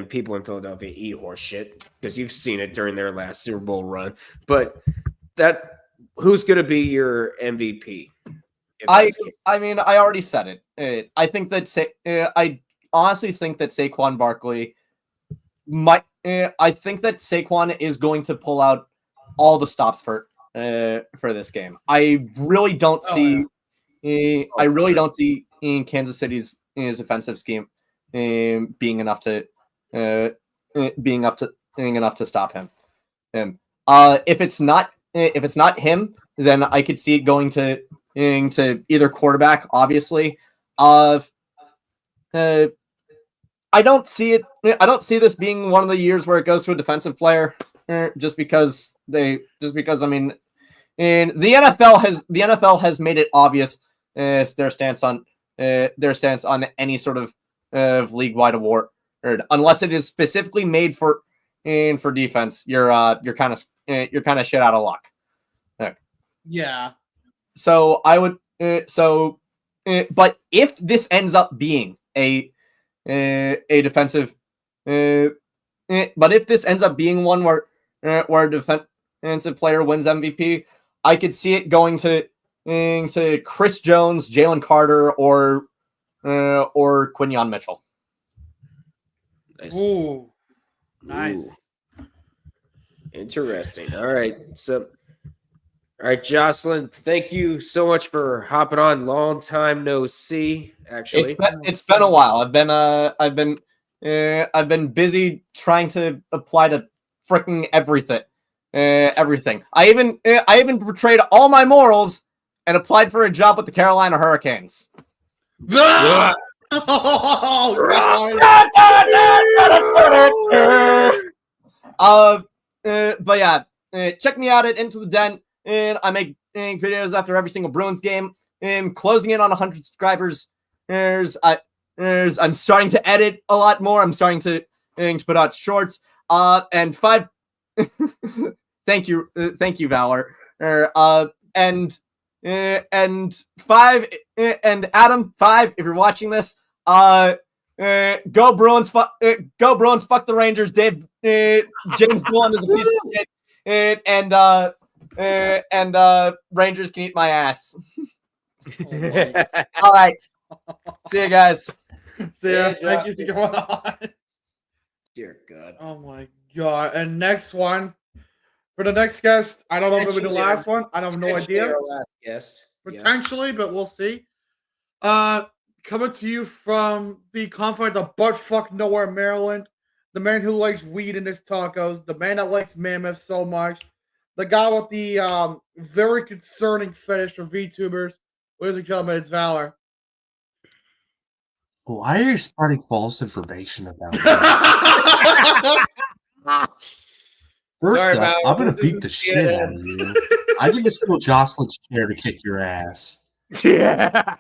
people in Philadelphia eat horse shit because you've seen it during their last Super Bowl run. But who's going to be your MVP? I already said it. I think that I honestly think that Saquon Barkley might. I think that Saquon is going to pull out all the stops for this game. I really don't see. I really don't see in Kansas City's defensive scheme being enough to stop him. If it's not him, then I could see it going to either quarterback, obviously. I don't see this being one of the years where it goes to a defensive player, just because I mean, and the NFL has made it obvious their stance on any sort of league-wide award, unless it is specifically made for defense. You're kind of shit out of luck. Yeah. So I would but if this ends up being a defensive, but if this ends up being one where a defensive player wins MVP, I could see it going to Chris Jones, Jalen Carter, or Quinyon Mitchell. Nice. Ooh, nice. Ooh. Interesting. All right. So, all right, Jocelyn, thank you so much for hopping on. Long time no see. Actually, it's been a while. I've been busy trying to apply to freaking everything. Everything. I even betrayed all my morals and applied for a job with the Carolina Hurricanes. Oh, but yeah, check me out at Into the Den, and I make videos after every single Bruins game. Closing in on 100 subscribers. I'm starting to edit a lot more. I'm starting to put out shorts. And 5. Thank you, Valor. And 5, and Adam 5. If you're watching this, go Bruins! Fuck the Rangers. James Dillon is a piece of shit. And Rangers can eat my ass. All right. See you guys. See ya. Thank you for going on. Dear God. Oh my God. And next one. For the next guest, I don't know if it'll be the last one. I have no idea. Our last guest. Potentially, but we'll see. Coming to you from the confines of buttfuck nowhere, Maryland. The man who likes weed in his tacos. The man that likes mammoth so much. The guy with the very concerning fetish for VTubers. Ladies and gentlemen, it's Valor. Why are you spreading false information about me? First Sorry, up, Val, I'm going this to beat isn't the shit out of you. I need to steal Jocelyn's chair to kick your ass. Yeah.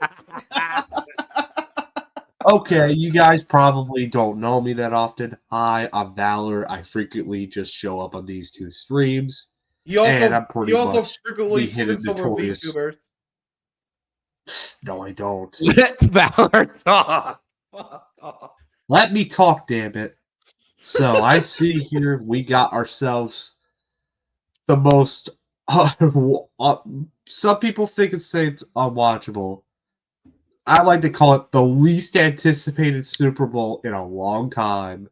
Okay, you guys probably don't know me that often. Hi, I'm Valor. I frequently just show up on these two streams. He also frequently frequently sits over VTubers. No, I don't. Let Valor talk. Let me talk, damn it. So I see here we got ourselves the most. Some people think it's unwatchable. I like to call it the least anticipated Super Bowl in a long time.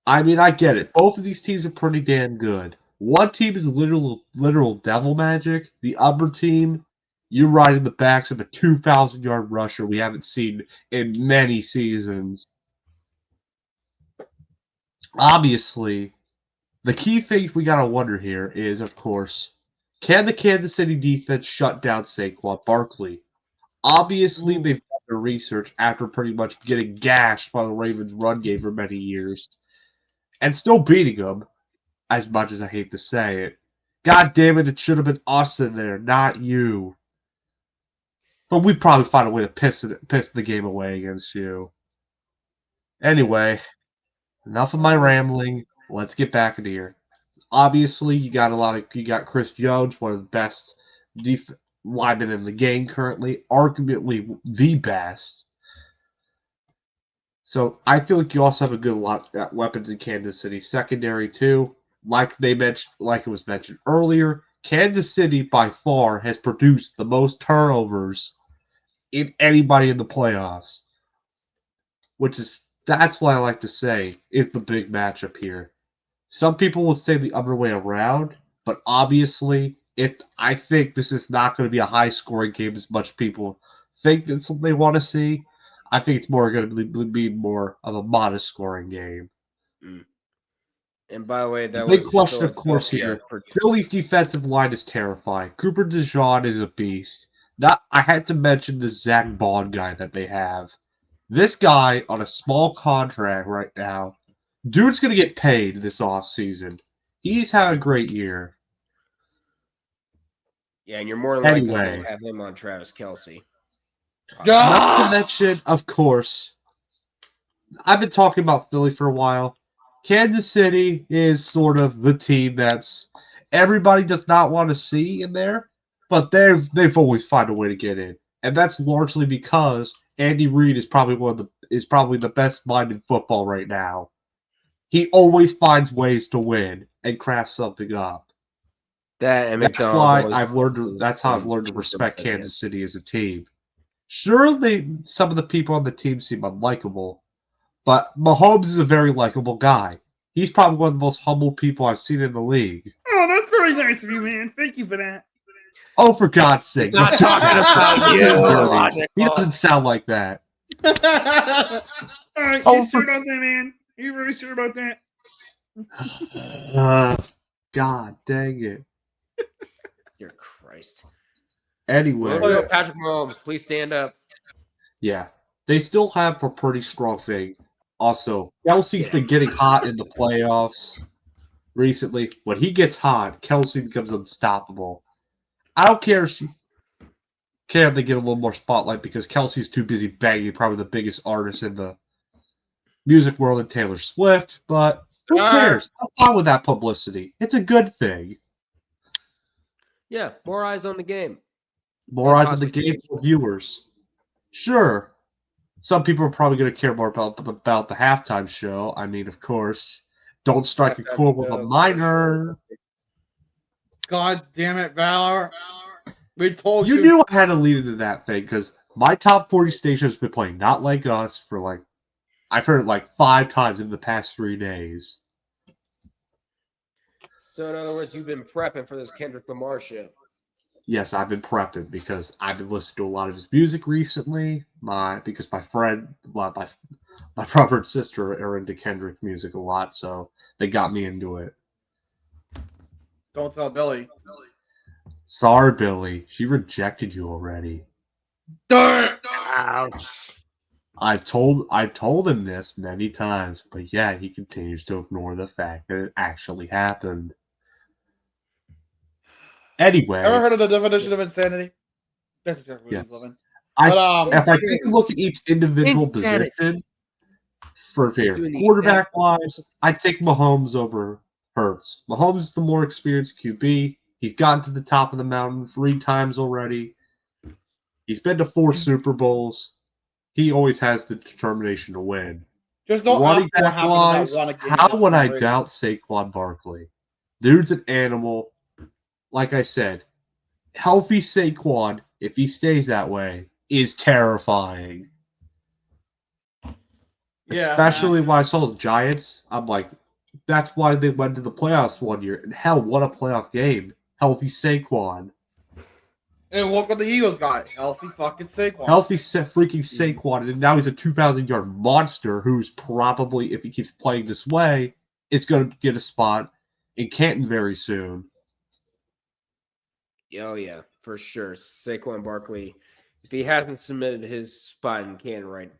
I mean, I get it. Both of these teams are pretty damn good. One team is literal devil magic. The other team, you're riding the backs of a 2,000-yard rusher we haven't seen in many seasons. Obviously, the key thing we got to wonder here is, of course, can the Kansas City defense shut down Saquon Barkley? Obviously, they've done their research after pretty much getting gashed by the Ravens' run game for many years and still beating them, as much as I hate to say it. God damn it, it should have been us in there, not you. But we'd probably find a way to piss the game away against you. Anyway, enough of my rambling. Let's get back into here. Obviously, you got Chris Jones, one of the best linemen in the game currently, arguably the best. So I feel like you also have a good lot at weapons in Kansas City. Secondary too, like it was mentioned earlier, Kansas City by far has produced the most turnovers in anybody in the playoffs. That's what I like to say is the big matchup here. Some people will say the other way around, but obviously, I think this is not going to be a high-scoring game as much people think that's what they want to see. I think it's more going to be more of a modest scoring game. And by the way, that the big was question, of course, Philadelphia. here. Philly's defensive line is terrifying. Cooper DeJean is a beast. I had to mention the Zach Bond guy that they have. This guy on a small contract right now. Dude's going to get paid this offseason. He's had a great year. Yeah, and you're more than likely Anyway. going to have him on Travis Kelce. Not to mention, of course, I've been talking about Philly for a while. Kansas City is sort of the team that's everybody does not want to see in there, but they've always found a way to get in, and that's largely because Andy Reid is probably the best mind in football right now. He always finds ways to win and craft something up. That's why That's how I've learned to respect Kansas City as a team. Sure, some of the people on the team seem unlikable, but Mahomes is a very likable guy. He's probably one of the most humble people I've seen in the league. Oh, that's very nice of you, man. Thank you for that. Oh, for God's sake! He's not talking about you. He doesn't sound like that. All right, you sure about that, man? Are you really sure about that? God dang it! Dear Christ. Anyway, Patrick Mahomes, please stand up. Yeah, they still have a pretty strong thing. Also, Kelce's been getting hot in the playoffs recently. When he gets hot, Kelce becomes unstoppable. I don't care if they get a little more spotlight because Kelce's too busy banging probably the biggest artist in the music world in Taylor Swift, but who cares? I'm fine with that publicity. It's a good thing. Yeah, more eyes on the game. More eyes on the game for viewers. Sure. Some people are probably going to care more about the halftime show. I mean, of course, don't strike a chord with a minor. God damn it, Valor. We told you. You knew I had to lead into that thing because my top 40 station has been playing Not Like Us for I've heard it 5 times in the past 3 days. So, in other words, you've been prepping for this Kendrick Lamar show. Yes, I've been prepping because I've been listening to a lot of his music recently. Because my friend, my brother and sister are into Kendrick music a lot, so they got me into it. Don't tell Billy. Sorry, Billy. She rejected you already. Ouch. I told him this many times, but yeah, he continues to ignore the fact that it actually happened. Anyway, Ever heard of the definition of insanity? That's exactly what he's living. If I take a look at each individual position for quarterback wise, I take Mahomes over Hurts. Mahomes is the more experienced QB. He's gotten to the top of the mountain 3 times already. He's been to 4 Super Bowls. He always has the determination to win. Just don't ask what happened in that one game. How would I doubt Saquon Barkley? Dude's an animal. Like I said, healthy Saquon, if he stays that way, is terrifying. Yeah, especially when I saw the Giants. I'm like, that's why they went to the playoffs one year. And hell, what a playoff game. Healthy Saquon. And look what the Eagles got. Healthy fucking Saquon. Healthy freaking Saquon. And now he's a 2,000-yard monster who's probably, if he keeps playing this way, is going to get a spot in Canton very soon. Oh, yeah, for sure. Saquon Barkley, if he hasn't submitted his spot in Canton right.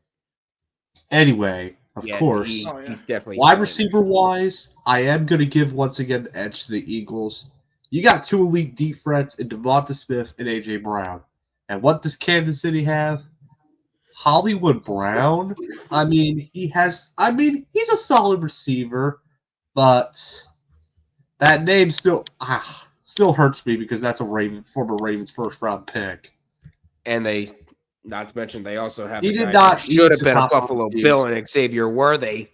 Anyway, of course, he's definitely wide receiver-wise, I am going to give once again the edge to the Eagles. You got 2 elite deep threats in Devonta Smith and A.J. Brown. And what does Kansas City have? Hollywood Brown? he's a solid receiver, but that name still hurts me because that's a former Ravens first-round pick. And not to mention, they also have should have been a Buffalo Bill and Xavier Worthy.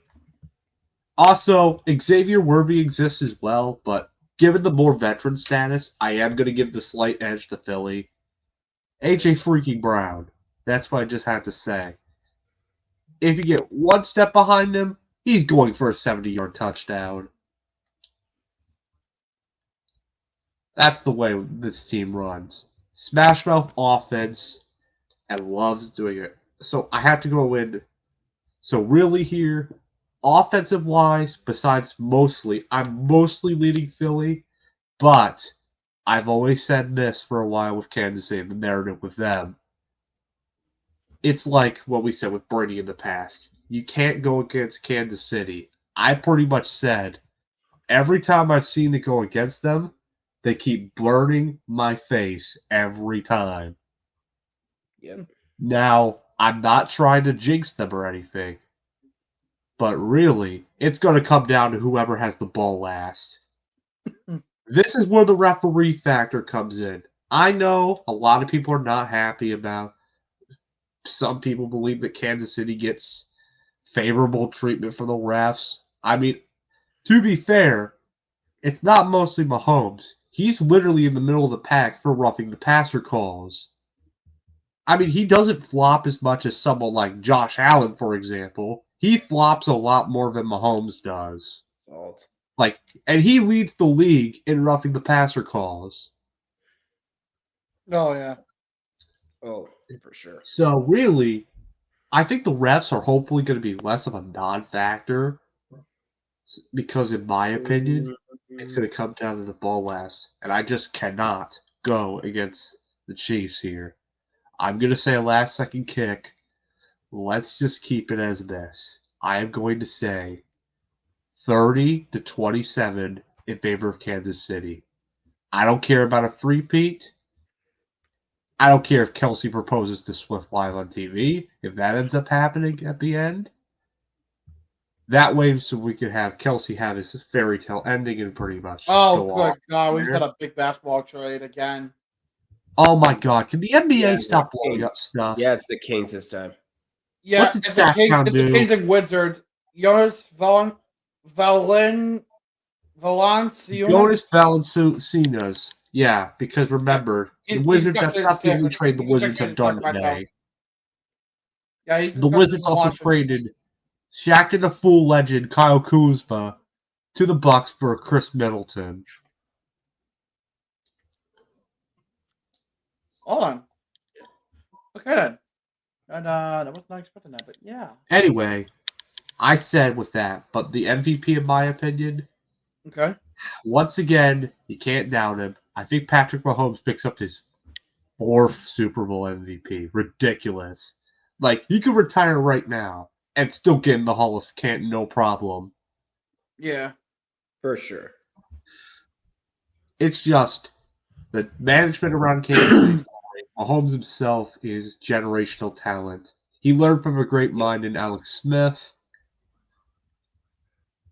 Also, Xavier Worthy exists as well, but given the more veteran status, I am going to give the slight edge to Philly. A.J. freaking Brown. That's what I just have to say. If you get 1 step behind him, he's going for a 70-yard touchdown. That's the way this team runs. Smash mouth offense. and loves doing it. So I have to go in. So really here, offensive-wise, I'm mostly leading Philly, but I've always said this for a while with Kansas City, the narrative with them. It's like what we said with Brady in the past. You can't go against Kansas City. I pretty much said every time I've seen it go against them, they keep burning my face every time. Yep. Now, I'm not trying to jinx them or anything, but really, it's going to come down to whoever has the ball last. This is where the referee factor comes in. I know a lot of people are not happy about. Some people believe that Kansas City gets favorable treatment for the refs. I mean, to be fair, it's not mostly Mahomes. He's literally in the middle of the pack for roughing the passer calls. I mean, he doesn't flop as much as someone like Josh Allen, for example. He flops a lot more than Mahomes does. Salt. And he leads the league in roughing the passer calls. Oh, yeah. Oh, for sure. So really, I think the refs are hopefully going to be less of a non-factor because, in my opinion, it's going to come down to the ball last. And I just cannot go against the Chiefs here. I'm going to say a last-second kick. Let's just keep it as this. I am going to say 30-27 in favor of Kansas City. I don't care about a three-peat. I don't care if Kelce proposes to Swift live on TV. If that ends up happening at the end, that way so we could have Kelce have his fairy tale ending and pretty much Oh, go good on. God. We just had a big basketball trade again. Oh, my God. Can the NBA Yeah, stop the blowing Kings. up stuff? Yeah, it's the Kings this time. Yeah, What did it's the Saquon Kings, do? it's the Kings and Wizards. Jonas Valanciunas. Jonas Valanciunas. Yeah, because remember, the Wizards, that's not the only trade the Wizards have done today. Yeah, he's The Wizards also traded Shaqtin' a Fool legend Kyle Kuzma to the Bucks for Chris Middleton. Hold on. Okay, then. And I was not expecting that, but yeah. Anyway, I said with that, but the MVP, in my opinion, Okay. once again, you can't doubt him. I think Patrick Mahomes picks up his 4th Super Bowl MVP. Ridiculous. He could retire right now and still get in the Hall of Canton, no problem. Yeah. For sure. It's just the management around Kansas City is great. Mahomes himself is generational talent. He learned from a great mind in Alex Smith.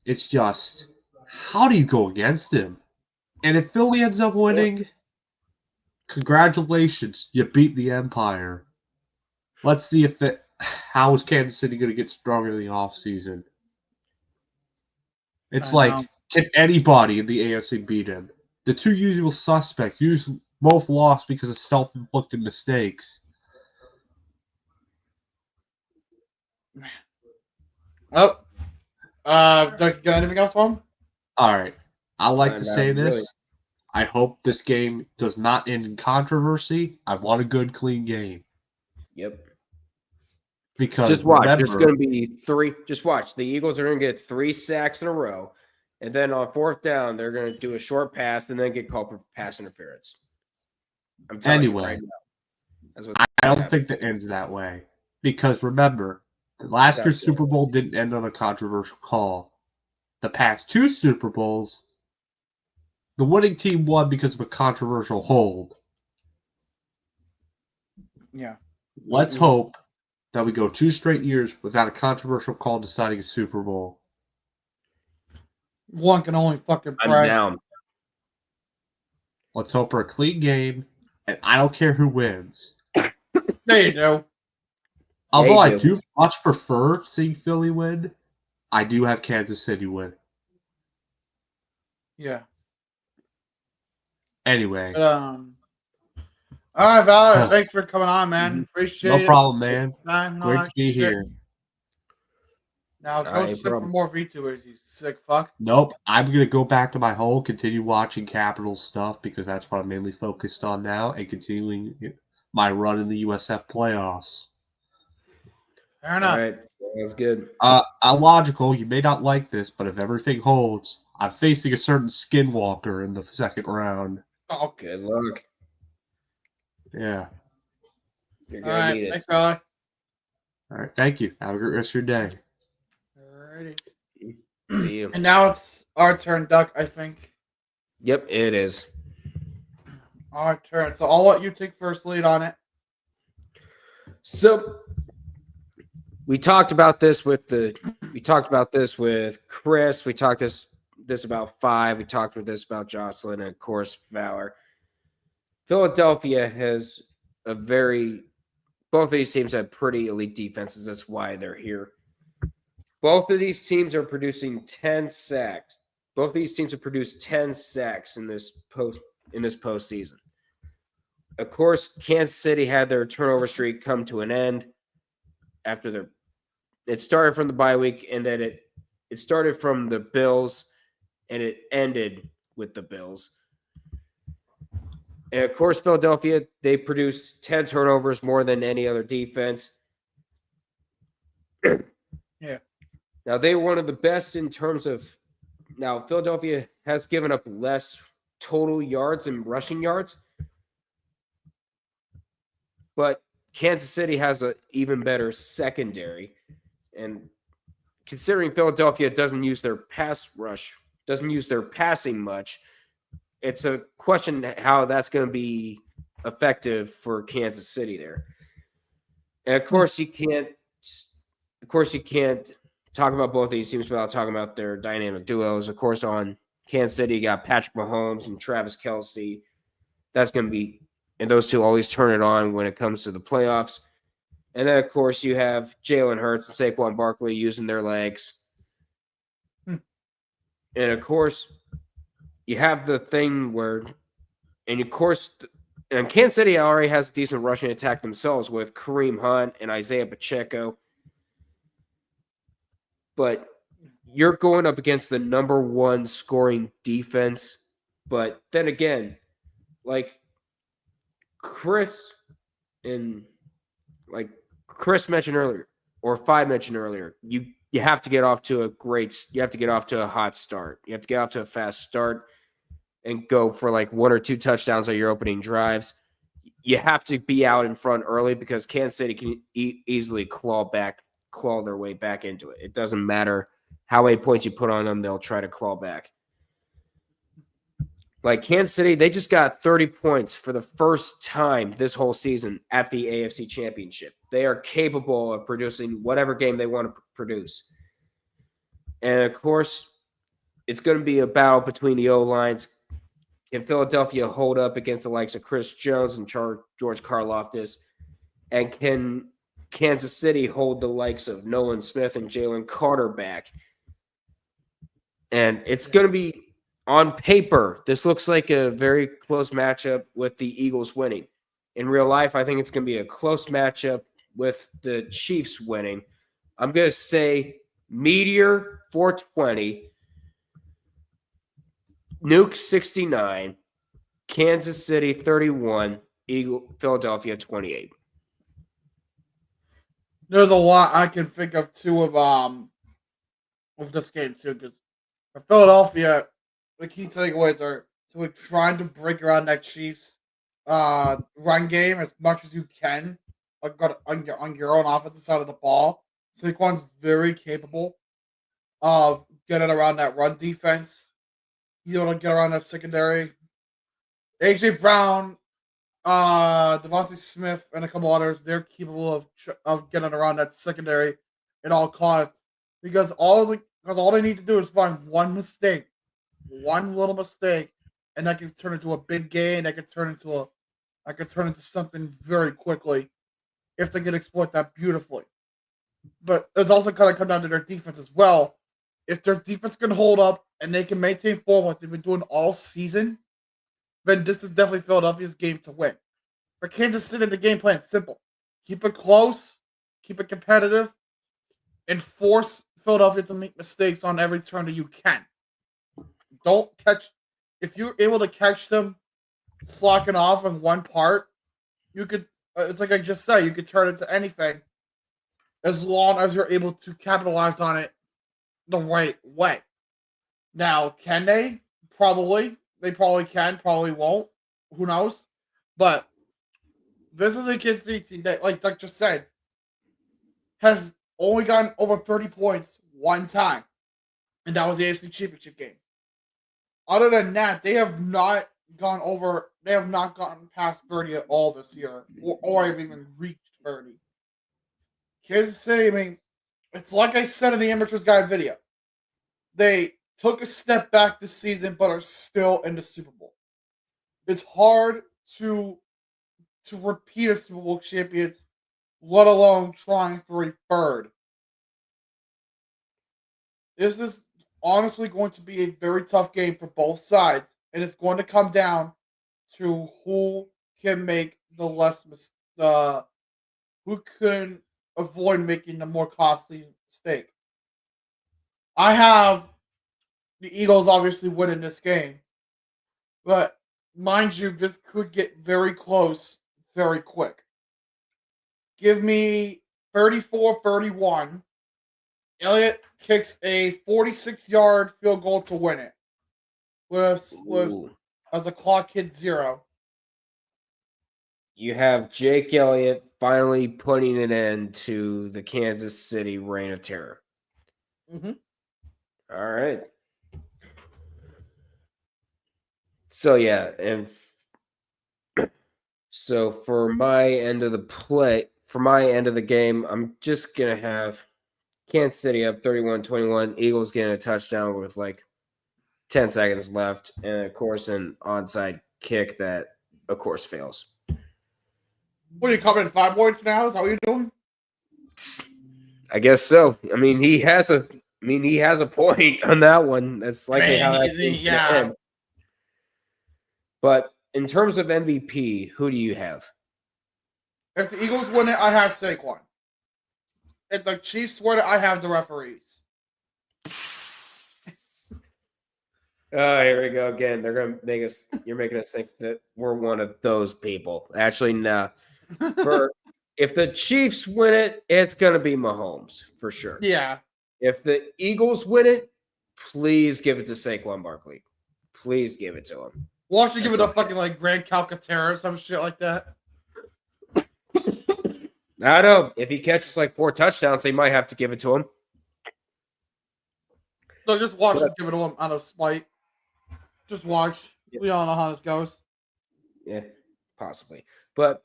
It's just, how do you go against him? And if Philly ends up winning, congratulations, you beat the Empire. Let's see how is Kansas City going to get stronger in the offseason? It's can anybody in the AFC beat him? The two usual suspects both lost because of self-inflicted mistakes. Oh. Got anything else for him? All right. I like to say this. Really. I hope this game does not end in controversy. I want a good, clean game. Yep. Because just watch. remember, There's going to be 3. Just watch. The Eagles are going to get 3 sacks in a row. And then on 4th down, they're going to do a short pass and then get called for pass interference. I'm telling you right now. That's what I don't think that ends that way. Because remember, last year's Super Bowl didn't end on a controversial call. The past 2 Super Bowls, the winning team won because of a controversial hold. Yeah. Let's hope that we go 2 straight years without a controversial call deciding a Super Bowl. One can only fucking pray. I'm down. Let's hope for a clean game, and I don't care who wins. There you go. Although I do much prefer seeing Philly win, I do have Kansas City win. Yeah. Anyway. All right, Valor. Thanks for coming on, man. Appreciate it. No problem, man. Time, Great to be here. Now go sit for more VTubers, you sick fuck. Nope. I'm going to go back to my hole, continue watching Capital stuff because that's what I'm mainly focused on now, and continuing my run in the USF playoffs. Fair enough. All right, sounds good. Illogical, you may not like this, but if everything holds, I'm facing a certain Skinwalker in the second round. Oh, Good luck. Yeah. You're all gonna right. need it. Thanks, Charlie. All right. Thank you. Have a great rest of your day. Alrighty. See you. And now it's our turn, Duck, I think. Yep, it is. Our turn. So I'll let you take first lead on it. So we talked about this with Chris. We talked this about 5. We talked with this about Jocelyn and of course Valor. Philadelphia has both of these teams have pretty elite defenses. That's why they're here. Both of these teams are producing 10 sacks. Both of these teams have produced 10 sacks in this postseason. Of course, Kansas City had their turnover streak come to an end after it started from the bye week, and then it started from the Bills, and it ended with the Bills. And of course, Philadelphia, they produced 10 turnovers, more than any other defense. Yeah. Now, they were one of the best in terms of – now, Philadelphia has given up less total yards and rushing yards, but Kansas City has an even better secondary. And considering Philadelphia doesn't use their pass rush, doesn't use their passing much, it's a question how that's going to be effective for Kansas City there. And of course you can't talk about both these teams without talking about their dynamic duos. Of course, on Kansas City, you got Patrick Mahomes and Travis Kelce. That's going to be, and those two always turn it on when it comes to the playoffs. And then, of course, you have Jalen Hurts and Saquon Barkley using their legs. And, of course, you have the thing where – and, of course, and Kansas City already has a decent rushing attack themselves with Kareem Hunt and Isaiah Pacheco. But you're going up against the number 1 scoring defense. But then again, like Chris mentioned earlier, or 5 mentioned earlier, you have to get off to a hot start. You have to get off to a fast start and go for like 1 or 2 touchdowns on your opening drives. You have to be out in front early because Kansas City can easily claw their way back into it. It doesn't matter how many points you put on them, they'll try to claw back. Like Kansas City, they just got 30 points for the first time this whole season at the AFC Championship. They are capable of producing whatever game they want to produce. And, of course, it's going to be a battle between the O-lines. Can Philadelphia hold up against the likes of Chris Jones and George Karlaftis? And can Kansas City hold the likes of Nolan Smith and Jalen Carter back? And it's going to be, on paper, this looks like a very close matchup with the Eagles winning. In real life, I think it's going to be a close matchup with the Chiefs winning. I'm going to say Meteor 420, Nuke 69, Kansas City 31, Philadelphia 28. There's a lot I can think of too of this game too, because for Philadelphia, the key takeaways are to trying to break around that Chiefs run game as much as you can on your own offensive side of the ball. Saquon's very capable of getting around that run defense. He's able to get around that secondary. AJ Brown, Devontae Smith, and a couple others, they're capable of getting around that secondary at all costs because all they need to do is find one little mistake, and that can turn into a big gain. That could turn into something very quickly if they can exploit that beautifully. But it's also going to come down to their defense as well. If their defense can hold up and they can maintain form like they've been doing all season, then this is definitely Philadelphia's game to win. For Kansas City, the game plan is simple. Keep it close, keep it competitive, and force Philadelphia to make mistakes on every turn that you can. If you're able to catch them slacking off in one part, you could It's like I just said, you could turn it to anything as long as you're able to capitalize on it the right way. Now, can they? Probably. They probably can, probably won't. Who knows? But this is a Kansas City team that, like just said, has only gotten over 30 points one time. And that was the AFC Championship game. Other than that, they have not gotten past 30 at all this year, or have even reached 30. Kansas City, I mean, it's like I said in the Amateur's Guide video. They took a step back this season, but are still in the Super Bowl. It's hard to repeat a Super Bowl champions, let alone trying for a third. This is honestly going to be a very tough game for both sides, and it's going to come down to who can make who can avoid making the more costly mistake. I have the Eagles obviously winning this game, but mind you, this could get very close very quick. Give me 34-31. Elliott kicks a 46-yard field goal to win it. With as a clock hits 0. You have Jake Elliott finally putting an end to the Kansas City reign of terror. Mm-hmm. All right. So yeah, and so for my end of the game, I'm just gonna have Kansas City up 31-21. Eagles getting a touchdown with like 10 seconds left, and of course an onside kick that of course fails. What are you coming 5 points now? Is that what you're doing? I guess so. I mean, he has a point on that one. That's likely how that yeah. But in terms of MVP, who do you have? If the Eagles win it, I have Saquon. If the Chiefs win it, I have the referees. Oh, here we go again. They're gonna make us. You're making us think that we're one of those people. Actually, no. If the Chiefs win it, it's gonna be Mahomes for sure. Yeah. If the Eagles win it, please give it to Saquon Barkley. Please give it to him. We'll actually give it a fucking like Grand Calcaterra or some shit like that. I don't know. If he catches like 4 touchdowns, they might have to give it to him. So just watch him give it to him out of spite. Just watch. Yeah. We all know how this goes. Yeah, possibly. But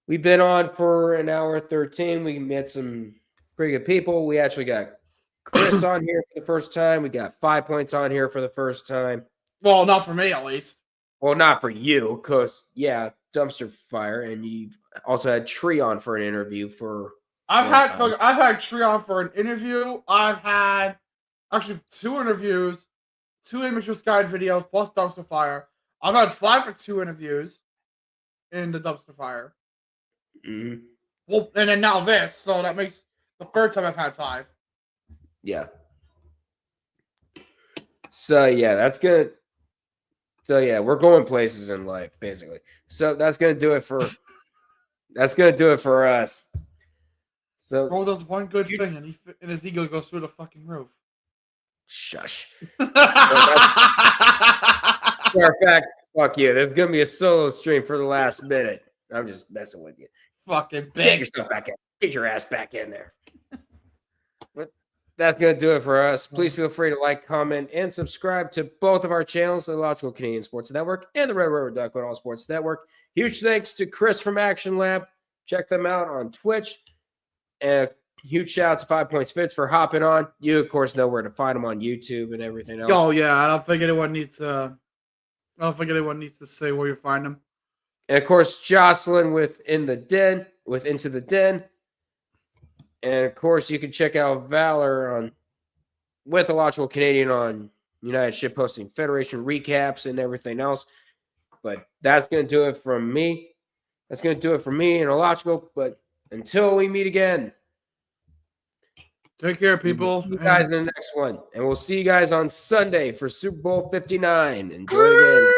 we've been on for an hour 13. We met some pretty good people. We actually got Chris on here for the first time. We got 5 points on here for the first time. Well, not for me, at least. Well, not for you, because, yeah, dumpster fire. And you've also had Tree on for an interview for... I've had Tree on for an interview. I've had actually 2 interviews, 2 Amateur's Guide videos, plus dumpster fire. I've had 5 for 2 interviews in the dumpster fire. Mm-hmm. Well, and then now this, so that makes the third time I've had 5. Yeah. So, yeah, that's good. So, yeah, we're going places in life, basically. So, that's going to do it for us. So, Bro does one good thing, and his ego goes through the fucking roof. Shush. For a fact, fuck you. There's going to be a solo stream for the last minute. I'm just messing with you. Fucking bitch. Get yourself back in. Get your ass back in there. But that's going to do it for us. Please feel free to like, comment, and subscribe to both of our channels, the Logical Canadian Sports Network and the Red River Duck All Sports Network. Huge thanks to Chris from Action Lab. Check them out on Twitch. And a huge shout out to 5 Points Fits for hopping on. You, of course, know where to find them on YouTube and everything else. Oh, yeah. I don't think anyone needs to say where you find them. And, of course, Jocelyn with Into the Den. And, of course, you can check out Valor with a Logical Canadian on United Ship Posting Federation recaps and everything else. But that's going to do it from me. That's going to do it for me and Illogical. But until we meet again, take care, people. See you guys in the next one. And we'll see you guys on Sunday for Super Bowl 59. Enjoy the game.